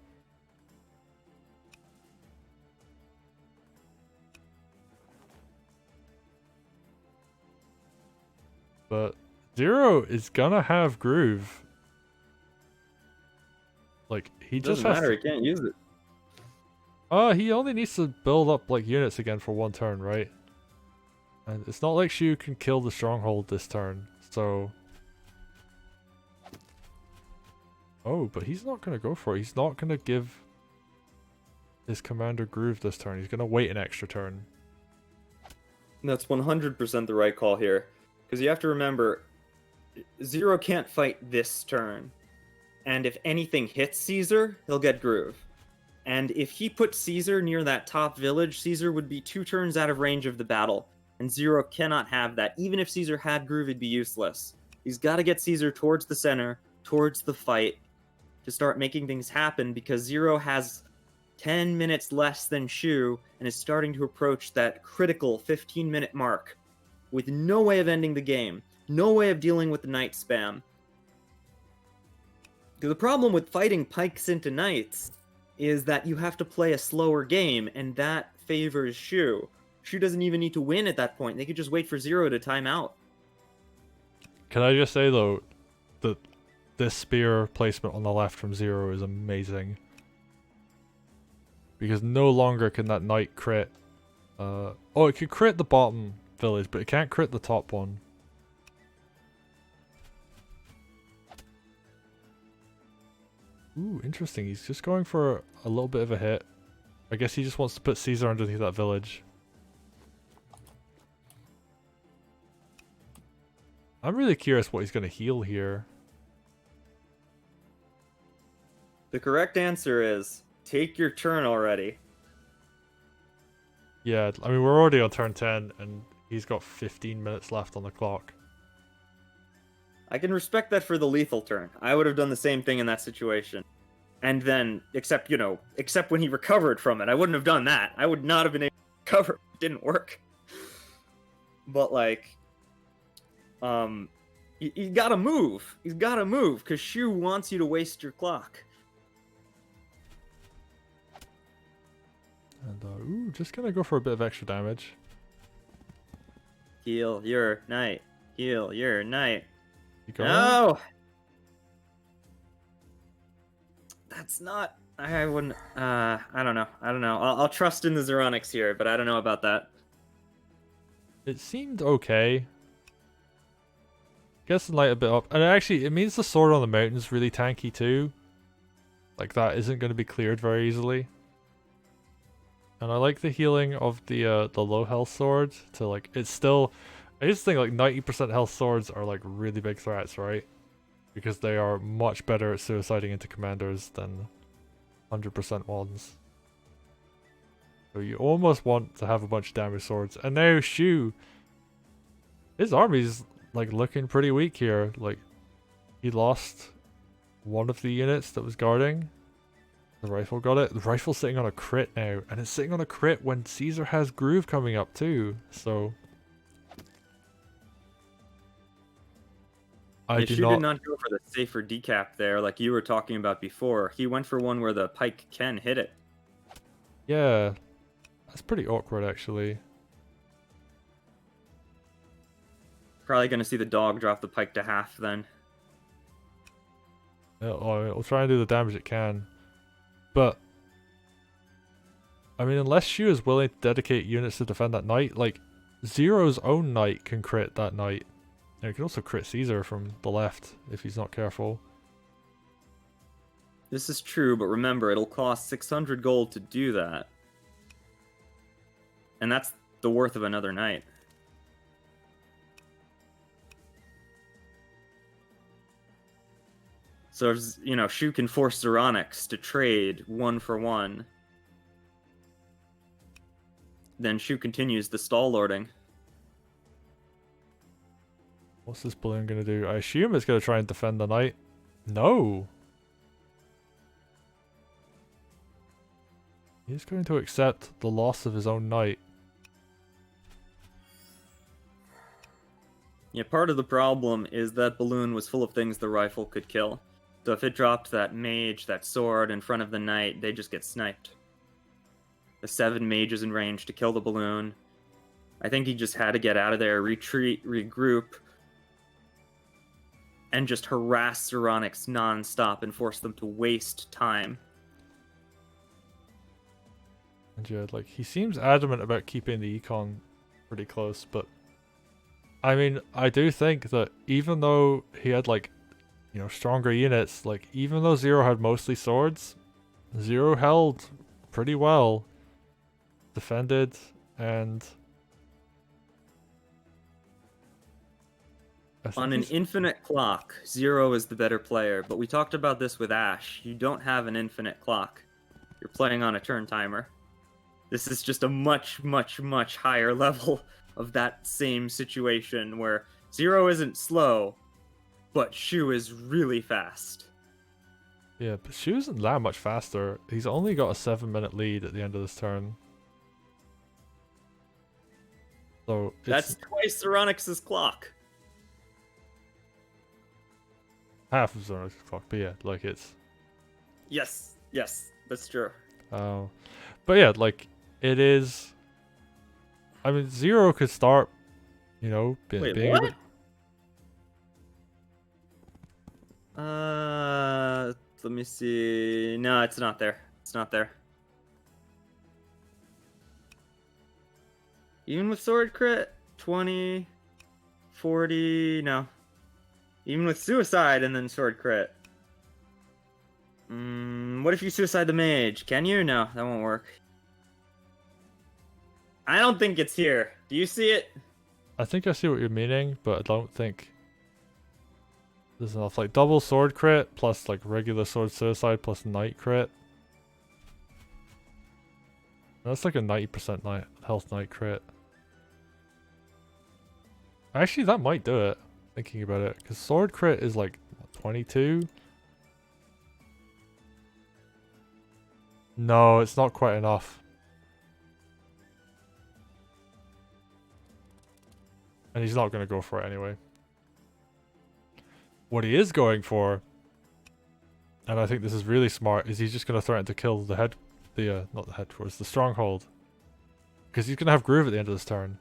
But Zero is gonna have Groove. Like, he just Doesn't has matter, to... he can't use it. He only needs to build up, like, units again for one turn, right? And it's not like Shu can kill the stronghold this turn, so... Oh, but he's not gonna go for it. He's not gonna give his commander Groove this turn. He's gonna wait an extra turn. That's 100% the right call here. Because you have to remember, Zero can't fight this turn. And if anything hits Caesar, he'll get Groove. And if he put Caesar near that top village, Caesar would be 2 turns out of range of the battle. And Zero cannot have that. Even if Caesar had Groove, it'd be useless. He's got to get Caesar towards the center, towards the fight, to start making things happen, because Zero has 10 minutes less than Shu and is starting to approach that critical 15-minute mark with no way of ending the game, no way of dealing with the knight spam. The problem with fighting pikes into knights is that you have to play a slower game, and that favors Shu. Shu doesn't even need to win at that point. They could just wait for Zero to time out. Can I just say, though, that this spear placement on the left from Zero is amazing. Because no longer can that knight crit... oh, it can crit the bottom village, but it can't crit the top one. Ooh, interesting. He's just going for a little bit of a hit. I guess he just wants to put Caesar underneath that village. I'm really curious what he's going to heal here. The correct answer is, take your turn already. Yeah, I mean, we're already on turn 10, and he's got 15 minutes left on the clock. I can respect that for the lethal turn. I would have done the same thing in that situation. And then, except when he recovered from it, I wouldn't have done that. I would not have been able to recover. It didn't work. But, like, you gotta move. He's gotta move, because Shu wants you to waste your clock. And, ooh, just gonna go for a bit of extra damage. Heal your knight. Heal your knight. You going? No! That's not... I wouldn't... I don't know. I'll trust in the Zeronix here, but I don't know about that. It seemed okay. Guess the light a bit up. And actually, it means the sword on the mountain is really tanky too. Like, that isn't going to be cleared very easily. And I like the healing of the low health sword to, like, it's still... I just think, like, 90% health swords are, like, really big threats, right? Because they are much better at suiciding into commanders than 100% ones. So you almost want to have a bunch of damage swords. And now Shu, his army's, like, looking pretty weak here. Like, he lost one of the units that was guarding. The rifle got it. The rifle's sitting on a crit now. And it's sitting on a crit when Caesar has Groove coming up too. So... Shu did not go for the safer decap there like you were talking about before. He went for one where the pike can hit it. Yeah. That's pretty awkward, actually. Probably going to see the dog drop the pike to half then. It'll try and do the damage it can. But... I mean, unless Shu is willing to dedicate units to defend that knight, like, Zero's own knight can crit that knight. And it can also crit Caesar from the left if he's not careful. This is true, but remember, it'll cost 600 gold to do that. And that's the worth of another knight. So, you know, Shu can force Zeronix to trade 1 for 1. Then Shu continues the stall lording. What's this balloon gonna do? I assume it's gonna try and defend the knight. No! He's going to accept the loss of his own knight. Yeah, part of the problem is that balloon was full of things the rifle could kill. So if it dropped that mage, that sword in front of the knight, they just get sniped. The 7 mages in range to kill the balloon. I think he just had to get out of there, retreat, regroup, and just harass Zeronix non-stop and force them to waste time. And yeah, like, he seems adamant about keeping the econ pretty close, but I mean, I do think that even though he had, like, you know, stronger units, like, even though Zero had mostly swords, Zero held pretty well, defended, and on an infinite clock, Zero is the better player, but we talked about this with Ash. You don't have an infinite clock. You're playing on a turn timer. This is just a much, much, much higher level of that same situation where Zero isn't slow, but Shu is really fast. Yeah, but Shu isn't that much faster. He's only got a 7-minute lead at the end of this turn. So that's twice Zeronix's clock. Half of Zeronix's clock, but yeah, like it's... Yes, that's true. But yeah, like, it is... I mean, Zero could start, you know, being what? able... Let me see. No, it's not there. It's not there. Even with sword crit, 20, 40, no. Even with suicide and then sword crit. What if you suicide the mage? Can you? No, that won't work. I don't think it's here. Do you see it? I think I see what you're meaning, but I don't think there's enough. Like, double sword crit plus, like, regular sword suicide plus knight crit. That's like a 90% knight health knight crit. Actually, that might do it, thinking about it, because sword crit is like, what, 22? No, it's not quite enough. And he's not going to go for it anyway. What he is going for, and I think this is really smart, is he's just going to threaten to kill the not the headquarters, the stronghold. Because he's going to have Groove at the end of this turn.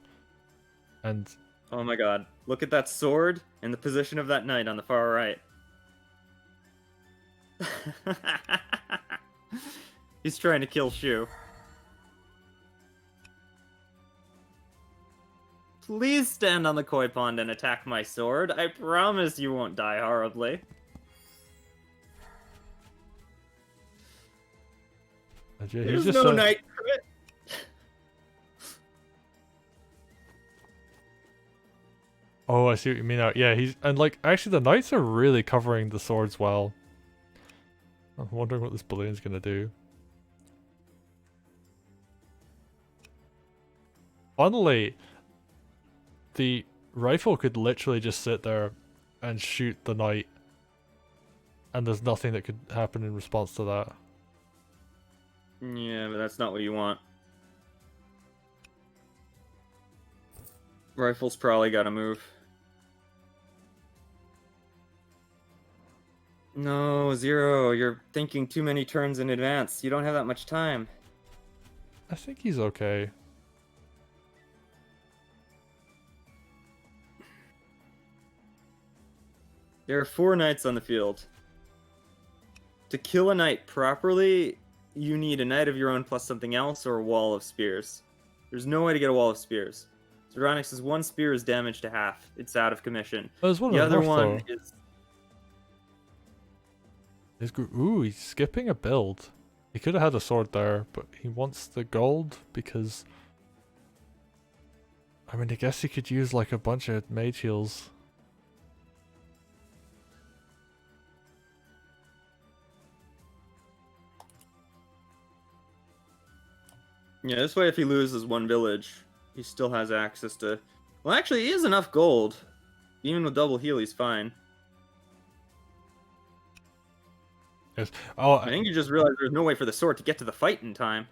And... oh my god. Look at that sword and the position of that knight on the far right. He's trying to kill Shu. Please stand on the koi pond and attack my sword. I promise you won't die horribly. There's no knight crit. Oh, I see what you mean now. Yeah, and like, actually the knights are really covering the swords well. I'm wondering what this balloon's gonna do. Funnily, the rifle could literally just sit there and shoot the knight, and there's nothing that could happen in response to that. Yeah, but that's not what you want. Rifle's probably gotta move. No, Zero, you're thinking too many turns in advance. You don't have that much time. I think he's okay. There are 4 knights on the field. To kill a knight properly, you need a knight of your own plus something else or a wall of spears. There's no way to get a wall of spears. Zeronix's 1 spear is damaged to half. It's out of commission. There's one the other north, one though. is... Ooh, he's skipping a build. He could have had a sword there, but he wants the gold because I mean, I guess he could use like a bunch of mage heals. Yeah, this way if he loses one village, he still has access to... Well, actually, he has enough gold. Even with double heal, he's fine. Yes. Oh, I think you just realized there's no way for the sword to get to the fight in time.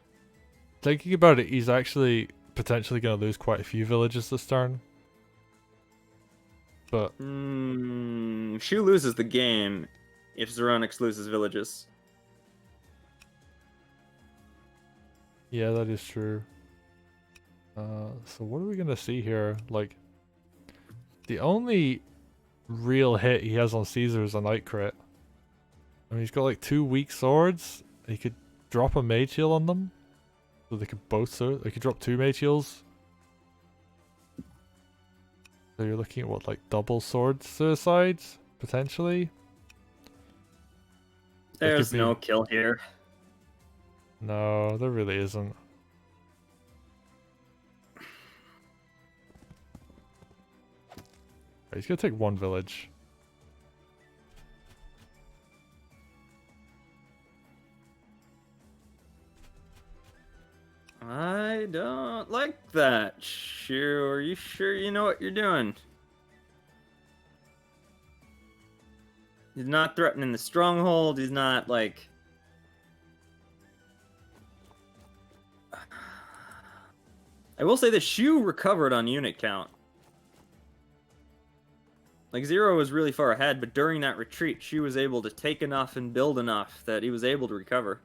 thinking about it, he's actually potentially going to lose quite a few villages this turn. But Shu loses the game if Zeronix loses villages. yeah, that is true. So what are we gonna see here? Like, the only real hit he has on Caesar is a night crit. I mean, he's got like 2 weak swords. He could drop a mage heal on them, so they could both. So they could drop 2 mage heals. So you're looking at what, like double sword suicides potentially. There's no kill here. No, there really isn't. He's gonna take 1 village. I don't like that. Shu, are you sure you know what you're doing? He's not threatening the stronghold. He's not like... I will say that Shu recovered on unit count. Like, Zero was really far ahead, but during that retreat, Shu was able to take enough and build enough that he was able to recover.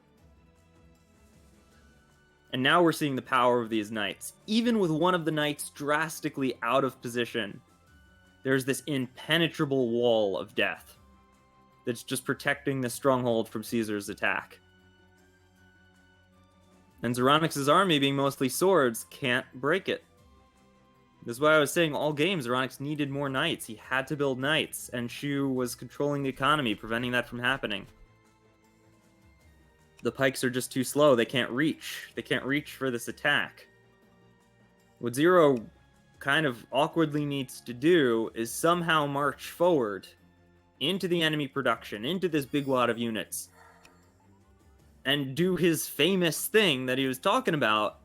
And now we're seeing the power of these knights. Even with one of the knights drastically out of position, there's this impenetrable wall of death that's just protecting the stronghold from Caesar's attack. And Zeronix's army, being mostly swords, can't break it. This is why I was saying all games, Zeronix needed more knights. He had to build knights, and Shu was controlling the economy, preventing that from happening. The pikes are just too slow. They can't reach. They can't reach for this attack. What Zero kind of awkwardly needs to do is somehow march forward into the enemy production, into this big lot of units, and do his famous thing that he was talking about,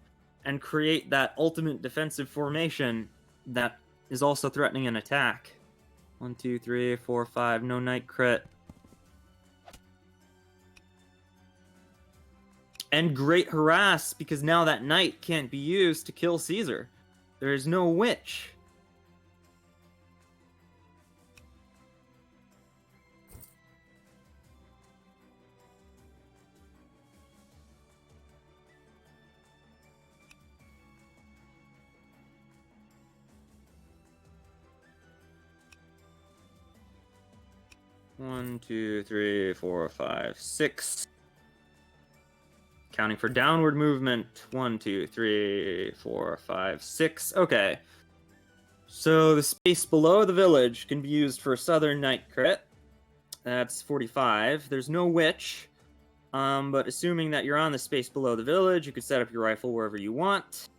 and create that ultimate defensive formation that is also threatening an attack. 1, 2, 3, 4, 5, no night crit. And great harass, because now that knight can't be used to kill Caesar. There is no witch. One, 2, 3, 4, 5, 6. Counting for downward movement. 1, 2, 3, 4, 5, 6. Okay. So the space below the village can be used for southern night crit. That's 45. There's no witch. But assuming that you're on the space below the village, you could set up your rifle wherever you want.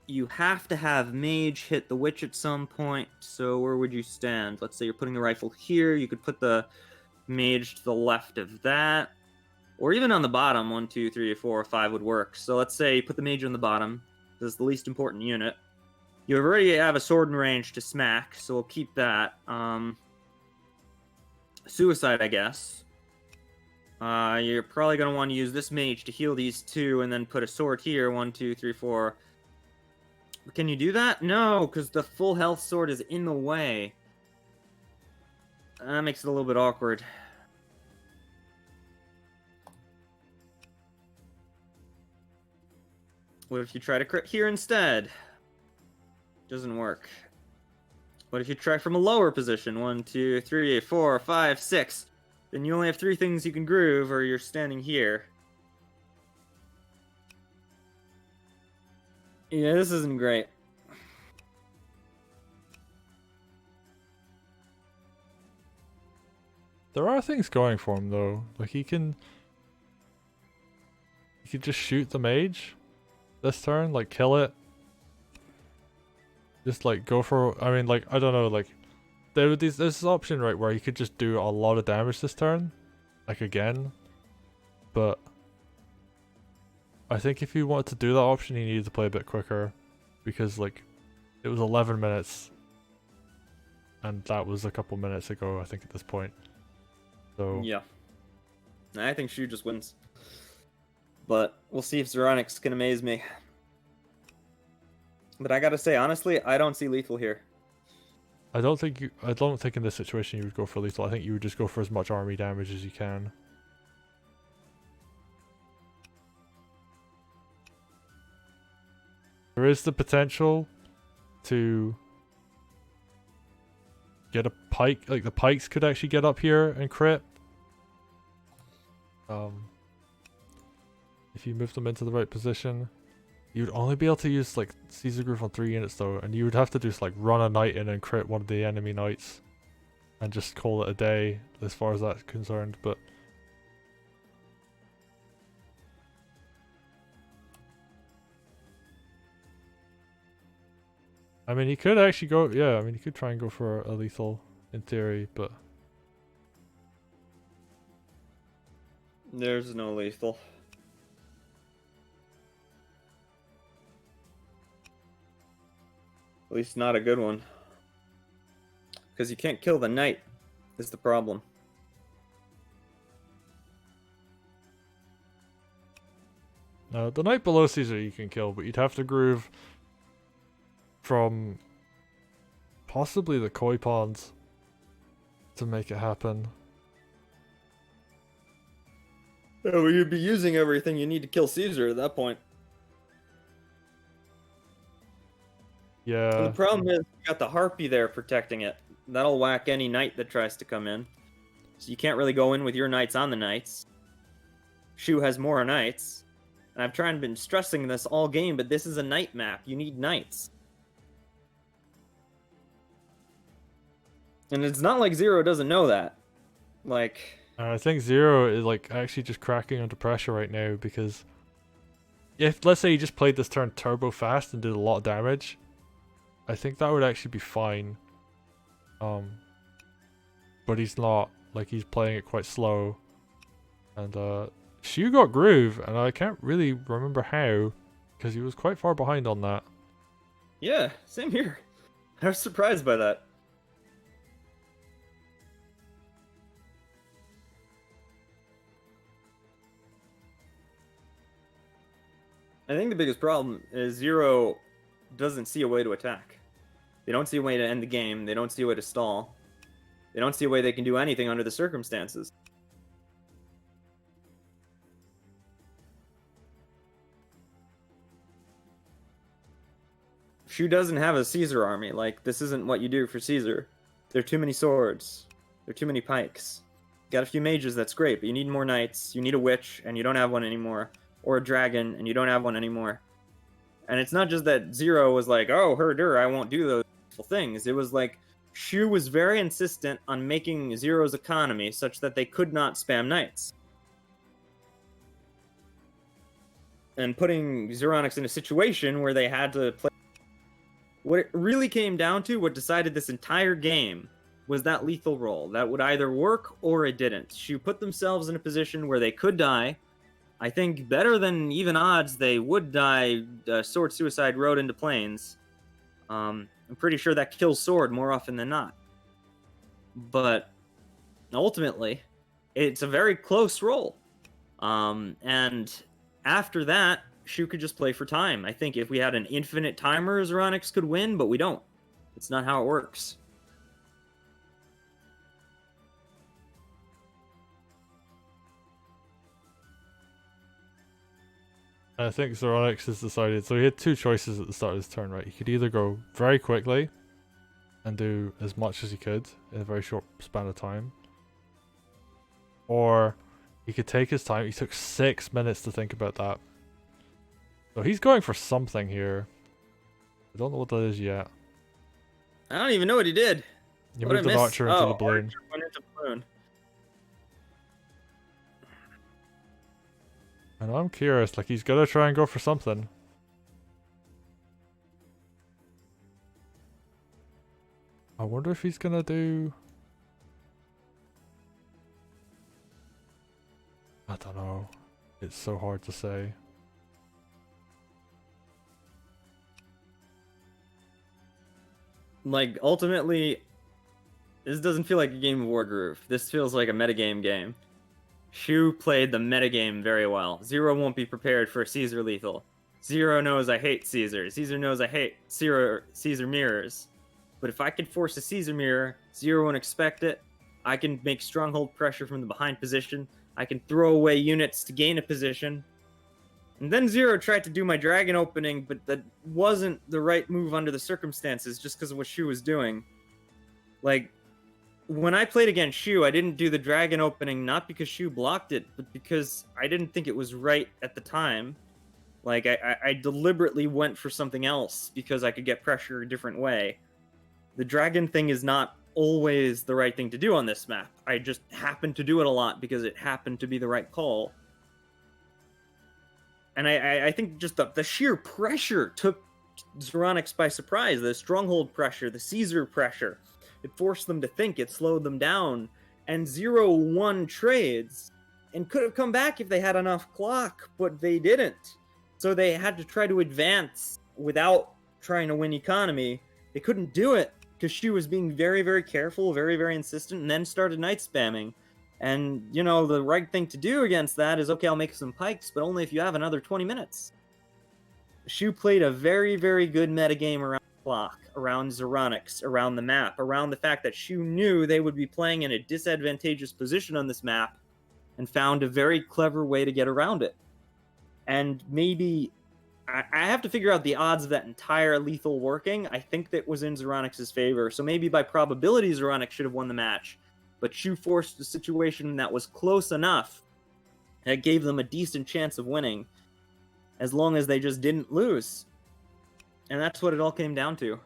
You have to have mage hit the witch at some point. So where would you stand? Let's say you're putting the rifle here. You could put the mage to the left of that. Or even on the bottom, 1, 2, 3, 4, 5 would work. So let's say you put the mage on the bottom. This is the least important unit. You already have a sword in range to smack, so we'll keep that. Suicide, I guess. You're probably going to want to use this mage to heal these 2, and then put a sword here. 1, 2, 3, 4. Can you do that? No, because the full health sword is in the way. That makes it a little bit awkward. What if you try to crit here instead? Doesn't work. What if you try from a lower position? 1, 2, 3, 4, 5, 6. Then you only have 3 things you can groove, or you're standing here. Yeah, this isn't great. There are things going for him though. Like he can just shoot the mage this turn, like kill it, Just like go for, I mean, like, I don't know, like there's this option, right, where he could just do a lot of damage this turn, like again. But I think if he wanted to do that option, he needed to play a bit quicker, because like it was 11 minutes, and that was a couple minutes ago, I think, at this point. So Yeah. I think Shu just wins. But we'll see if Zeronix can amaze me. But I gotta say, honestly, I don't see lethal here. I don't think in this situation you would go for lethal. I think you would just go for as much army damage as you can. There is the potential to get a pike, like the pikes could actually get up here and crit. If you move them into the right position. You'd only be able to use like Caesar Groove on 3 units though, and you would have to just like run a knight in and crit one of the enemy knights and just call it a day as far as that's concerned. But I mean, he could actually go, yeah, I mean, he could try and go for a lethal in theory, but There's no lethal. At least not a good one. Because you can't kill the knight, is the problem. the knight below Caesar you can kill, but you'd have to groove from possibly the koi ponds to make it happen. Oh, you'd be using everything you need to kill Caesar at that point. Yeah. And the problem is you got the Harpy there protecting it. That'll whack any knight that tries to come in. So you can't really go in with your knights on the knights. Shu has more knights. And I've tried and been stressing this all game, but this is a knight map. You need knights. And it's not like Zero doesn't know that. Like... I think Zero is like actually just cracking under pressure right now, because if, let's say, he just played this turn turbo fast and did a lot of damage, I think that would actually be fine. But he's not. Like, he's playing it quite slow. And Shu got groove, and I can't really remember how, because he was quite far behind on that. Yeah, same here. I was surprised by that. I think the biggest problem is Zero doesn't see a way to attack. They don't see a way to end the game. They don't see a way to stall. They don't see a way they can do anything under the circumstances. Shu doesn't have a Caesar army. Like, this isn't what you do for Caesar. There are too many swords. There are too many pikes. Got a few mages, that's great, but you need more knights. You need a witch, and you don't have one anymore. Or a dragon, and you don't have one anymore. And it's not just that Zero was like, oh, herder, I won't do those things. It was like, Shu was very insistent on making Zero's economy such that they could not spam knights. And putting Zeronix in a situation where they had to play... What it really came down to, what decided this entire game, was that lethal roll. That would either work or it didn't. Shu put themselves in a position where they could die. I think better than even odds, they would die Sword Suicide Road into Plains. I'm pretty sure that kills Sword more often than not. But ultimately, it's a very close roll. And after that, Shu could just play for time. I think if we had an infinite timer, Zeronix could win, but we don't. It's not how it works. I think Zeronix has decided, so he had two choices at the start of his turn, right? He could either go very quickly and do as much as he could in a very short span of time, or he could take his time. He took 6 minutes to think about that. So he's going for something here. I don't know what that is yet. I don't even know what he did. You What moved I an missed? archer into the balloon. Archer went into balloon. And I'm curious, like, he's gonna try and go for something. I wonder if he's gonna do... I don't know. It's so hard to say. Like, ultimately, this doesn't feel like a game of Wargroove. This feels like a metagame game. Shu played the metagame very well. Zero won't be prepared for Caesar lethal. Zero knows I hate Caesar. Caesar knows I hate Caesar mirrors. But if I can force a Caesar mirror, Zero won't expect it. I can make stronghold pressure from the behind position. I can throw away units to gain a position. And then Zero tried to do my dragon opening, but that wasn't the right move under the circumstances just because of what Shu was doing. Like, when I played against Shu, I didn't do the dragon opening not because Shu blocked it, but because I didn't think it was right at the time. Like, I deliberately went for something else because I could get pressure a different way. The dragon thing is not always the right thing to do on this map. I just happened to do it a lot because it happened to be the right call. And I think just the sheer pressure took Zeronix by surprise. The stronghold pressure, the Caesar pressure. It forced them to think, it slowed them down. And 0-1 trades. And could have come back if they had enough clock, but they didn't. So they had to try to advance without trying to win economy. They couldn't do it because she was being very, very careful, very, very insistent, and then started night spamming. And, you know, the right thing to do against that is, okay, I'll make some pikes, but only if you have another 20 minutes. Shu played a very, very good metagame around the clock, around Zeronix, around the map, around the fact that Shu knew they would be playing in a disadvantageous position on this map, and found a very clever way to get around it. And maybe... I have to figure out the odds of that entire lethal working. I think that was in Zeronix's favor, so maybe by probability Zeronix should have won the match. But Shu forced a situation that was close enough that gave them a decent chance of winning, as long as they just didn't lose. And that's what it all came down to.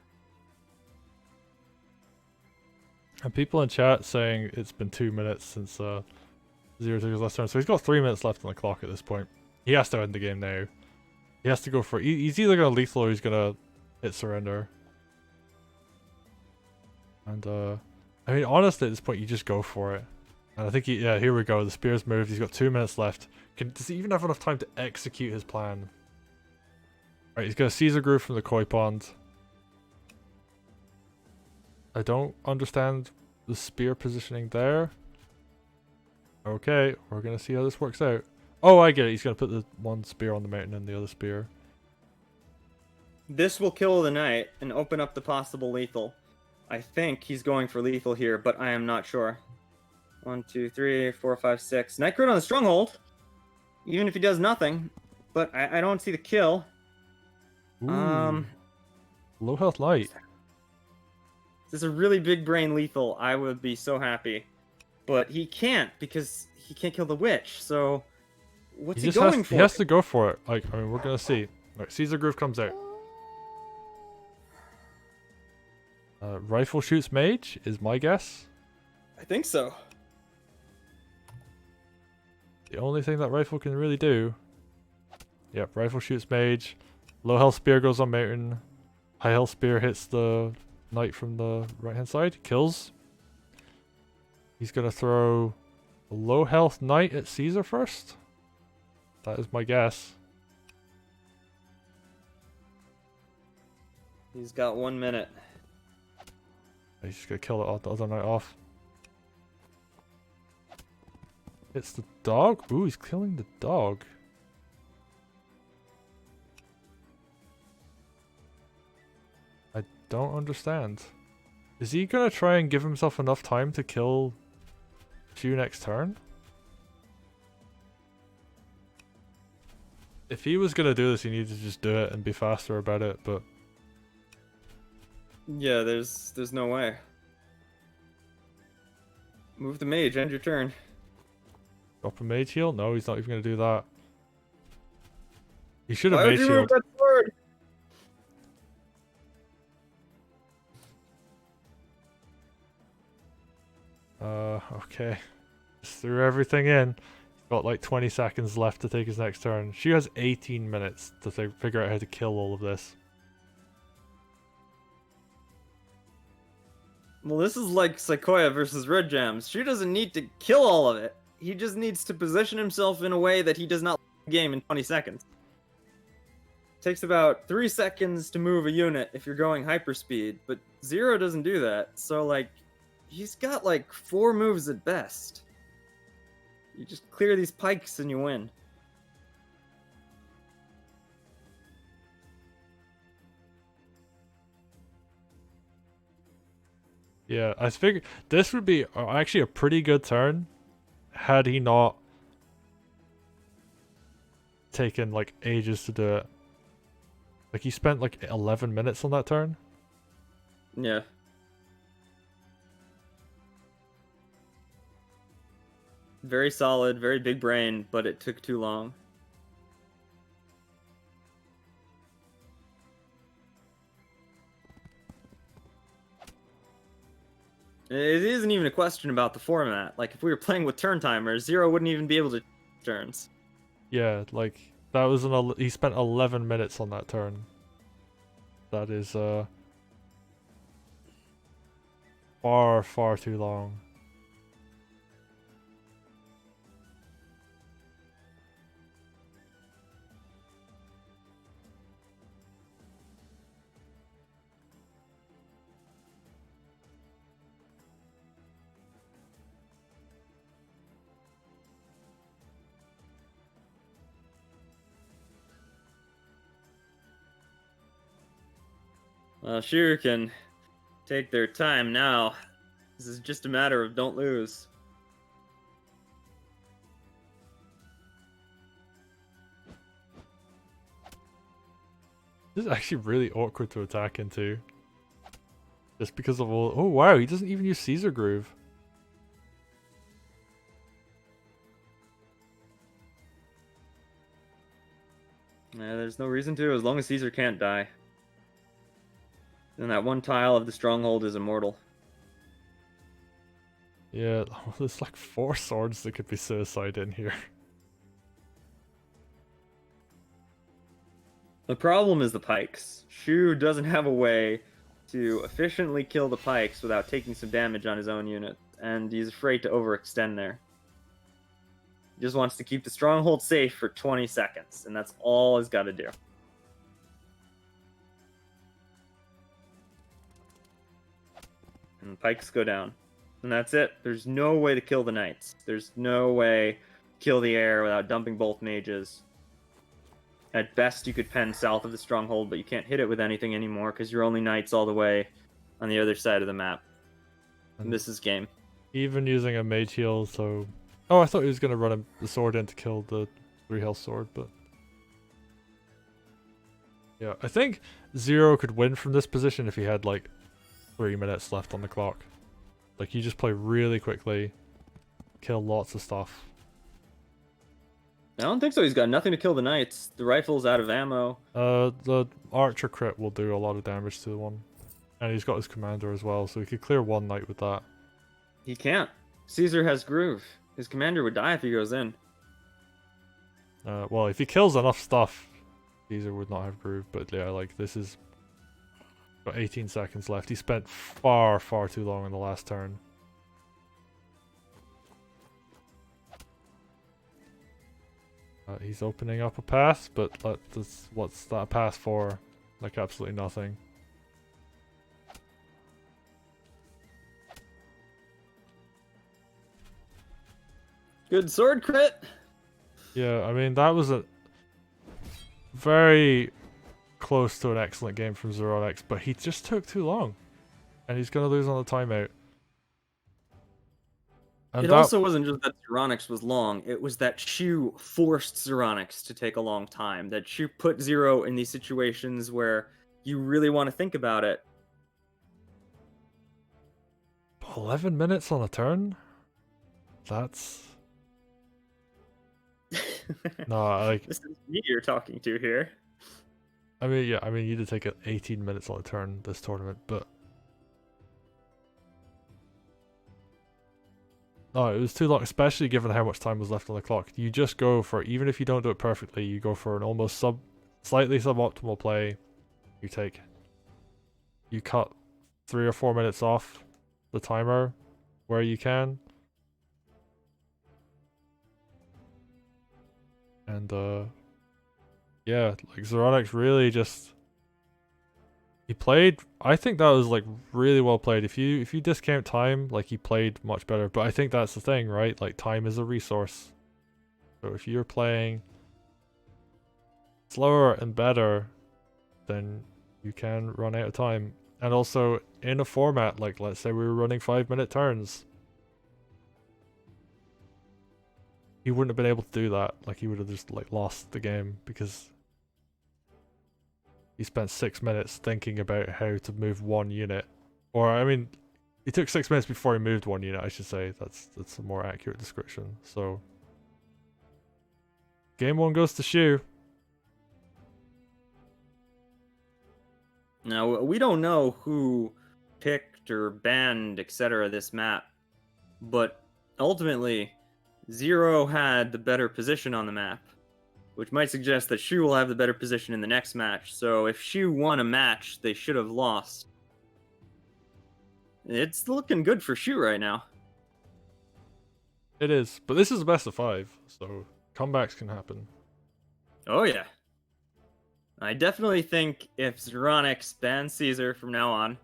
And people in chat saying it's been 2 minutes since Zero took his last turn, so he's got 3 minutes left on the clock at this point. He has to end the game now. He has to go for... He's either going to lethal or he's going to hit surrender. And, I mean, honestly, at this point, you just go for it. And I think yeah, here we go. The spear's moved. He's got 2 minutes left. Does he even have enough time to execute his plan? Right, he's going to Caesar Groove from the koi pond. I don't understand the spear positioning there. Okay, we're going to see how this works out. Oh, I get it. He's going to put the one spear on the mountain and the other spear. This will kill the knight and open up the possible lethal. I think he's going for lethal here, but I am not sure. 1, 2, 3, 4, 5, 6. Knight crit on the stronghold. Even if he does nothing. But I don't see the kill. Ooh. Low health light. This is a really big brain lethal. I would be so happy. But he can't because he can't kill the witch. So what's he going for? He has to go for it. Like, I mean, we're going to see. Right, Caesar Groove comes out. Rifle shoots mage is my guess. I think so. The only thing that rifle can really do. Yep, rifle shoots mage. Low health spear goes on mountain. High health spear hits the knight from the right hand side. Kills. He's going to throw a low health knight at Caesar first. That is my guess. He's got 1 minute. He's just going to kill the other knight off. It's the dog? Ooh, he's killing the dog. I don't understand. Is he going to try and give himself enough time to kill Shu next turn? If he was going to do this, he needed to just do it and be faster about it, but... Yeah, there's no way. Move the mage, end your turn. Drop a mage heal? No, he's not even going to do that. He should have mage healed. healed. That sword? Okay. Just threw everything in. He's got like 20 seconds left to take his next turn. She has 18 minutes to figure out how to kill all of this. Well, this is like Sequoia versus Red Jams. Shu doesn't need to kill all of it. He just needs to position himself in a way that he does not lose the game in 20 seconds. It takes about 3 seconds to move a unit if you're going hyperspeed, but Zero doesn't do that. So, like, he's got like 4 moves at best. You just clear these pikes and you win. Yeah, I figured this would be actually a pretty good turn had he not taken like ages to do it. Like he spent like 11 minutes on that turn. Yeah. Very solid, very big brain, but it took too long. It isn't even a question about the format. Like, if we were playing with turn timers, Zero wouldn't even be able to turns. Yeah, like that was he spent 11 minutes on that turn. That is far too long. Shu can take their time now. This is just a matter of don't lose. This is actually really awkward to attack into. Just because of all... Oh wow, he doesn't even use Caesar Groove. Yeah, there's no reason to, as long as Caesar can't die. And that one tile of the stronghold is immortal. Yeah, there's like 4 swords that could be suicide in here. The problem is the pikes. Shu doesn't have a way to efficiently kill the pikes without taking some damage on his own unit, and he's afraid to overextend there. He just wants to keep the stronghold safe for 20 seconds, and that's all he's got to do. And the pikes go down. And that's it. There's no way to kill the knights. There's no way to kill the air without dumping both mages. At best, you could pen south of the stronghold, but you can't hit it with anything anymore because you're only knights all the way on the other side of the map. And this is game. Even using a mage heal, so... Oh, I thought he was going to run the sword in to kill the 3 health sword, but... Yeah, I think Zero could win from this position if he had, like, 3 minutes left on the clock. Like, you just play really quickly, kill lots of stuff. I don't think so. He's got nothing to kill the knights. The rifle's out of ammo. The archer crit will do a lot of damage to the one. And he's got his commander as well, so he could clear 1 knight with that. He can't. Caesar has groove. His commander would die if he goes in. Well, if he kills enough stuff, Caesar would not have groove. But yeah, like, this is... Got 18 seconds left. He spent far too long in the last turn. He's opening up a path, but what's that path for? Like, absolutely nothing. Good sword crit. Yeah, I mean, that was a very close to an excellent game from Zeronix, but he just took too long. And he's going to lose on the timeout. And it also wasn't just that Zeronix was long, it was that Shu forced Zeronix to take a long time. That Shu put Zero in these situations where you really want to think about it. 11 minutes on a turn? That's... No, like... This is me you're talking to here. I mean, yeah, I mean, you did take 18 minutes on a turn this tournament, but... No, it was too long, especially given how much time was left on the clock. You just go for, even if you don't do it perfectly, you go for an almost slightly suboptimal play. You cut 3 or 4 minutes off, the timer where you can. And yeah, like Zeronix really just he played. I think that was like really well played. If you discount time, like he played much better. But I think that's the thing, right? Like time is a resource. So if you're playing slower and better, then you can run out of time. And also in a format like, let's say we were running 5-minute turns, he wouldn't have been able to do that. Like he would have just like lost the game because he spent 6 minutes thinking about how to move one unit. Or I mean, he took 6 minutes before he moved one unit, I should say. That's a more accurate description. So game 1 goes to Shu. Now, we don't know who picked or banned, etc. this map, but ultimately, Zero had the better position on the map, which might suggest that Shu will have the better position in the next match. So if Shu won a match, they should have lost. It's looking good for Shu right now. It is, but this is a best of 5, so comebacks can happen. Oh yeah. I definitely think if Zeronix bans Caesar from now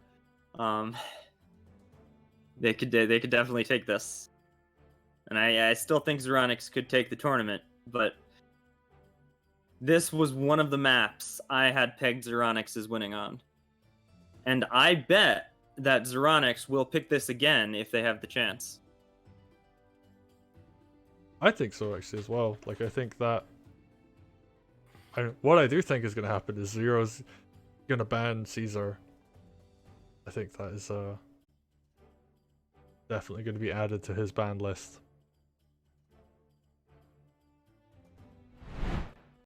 on, they could definitely take this. And I still think Zeronix could take the tournament, but this was one of the maps I had pegged Zeronix as winning on. And I bet that Zeronix will pick this again if they have the chance. I think so actually as well. Like I think that what I do think is going to happen is Zero's going to ban Caesar. I think that is definitely going to be added to his ban list.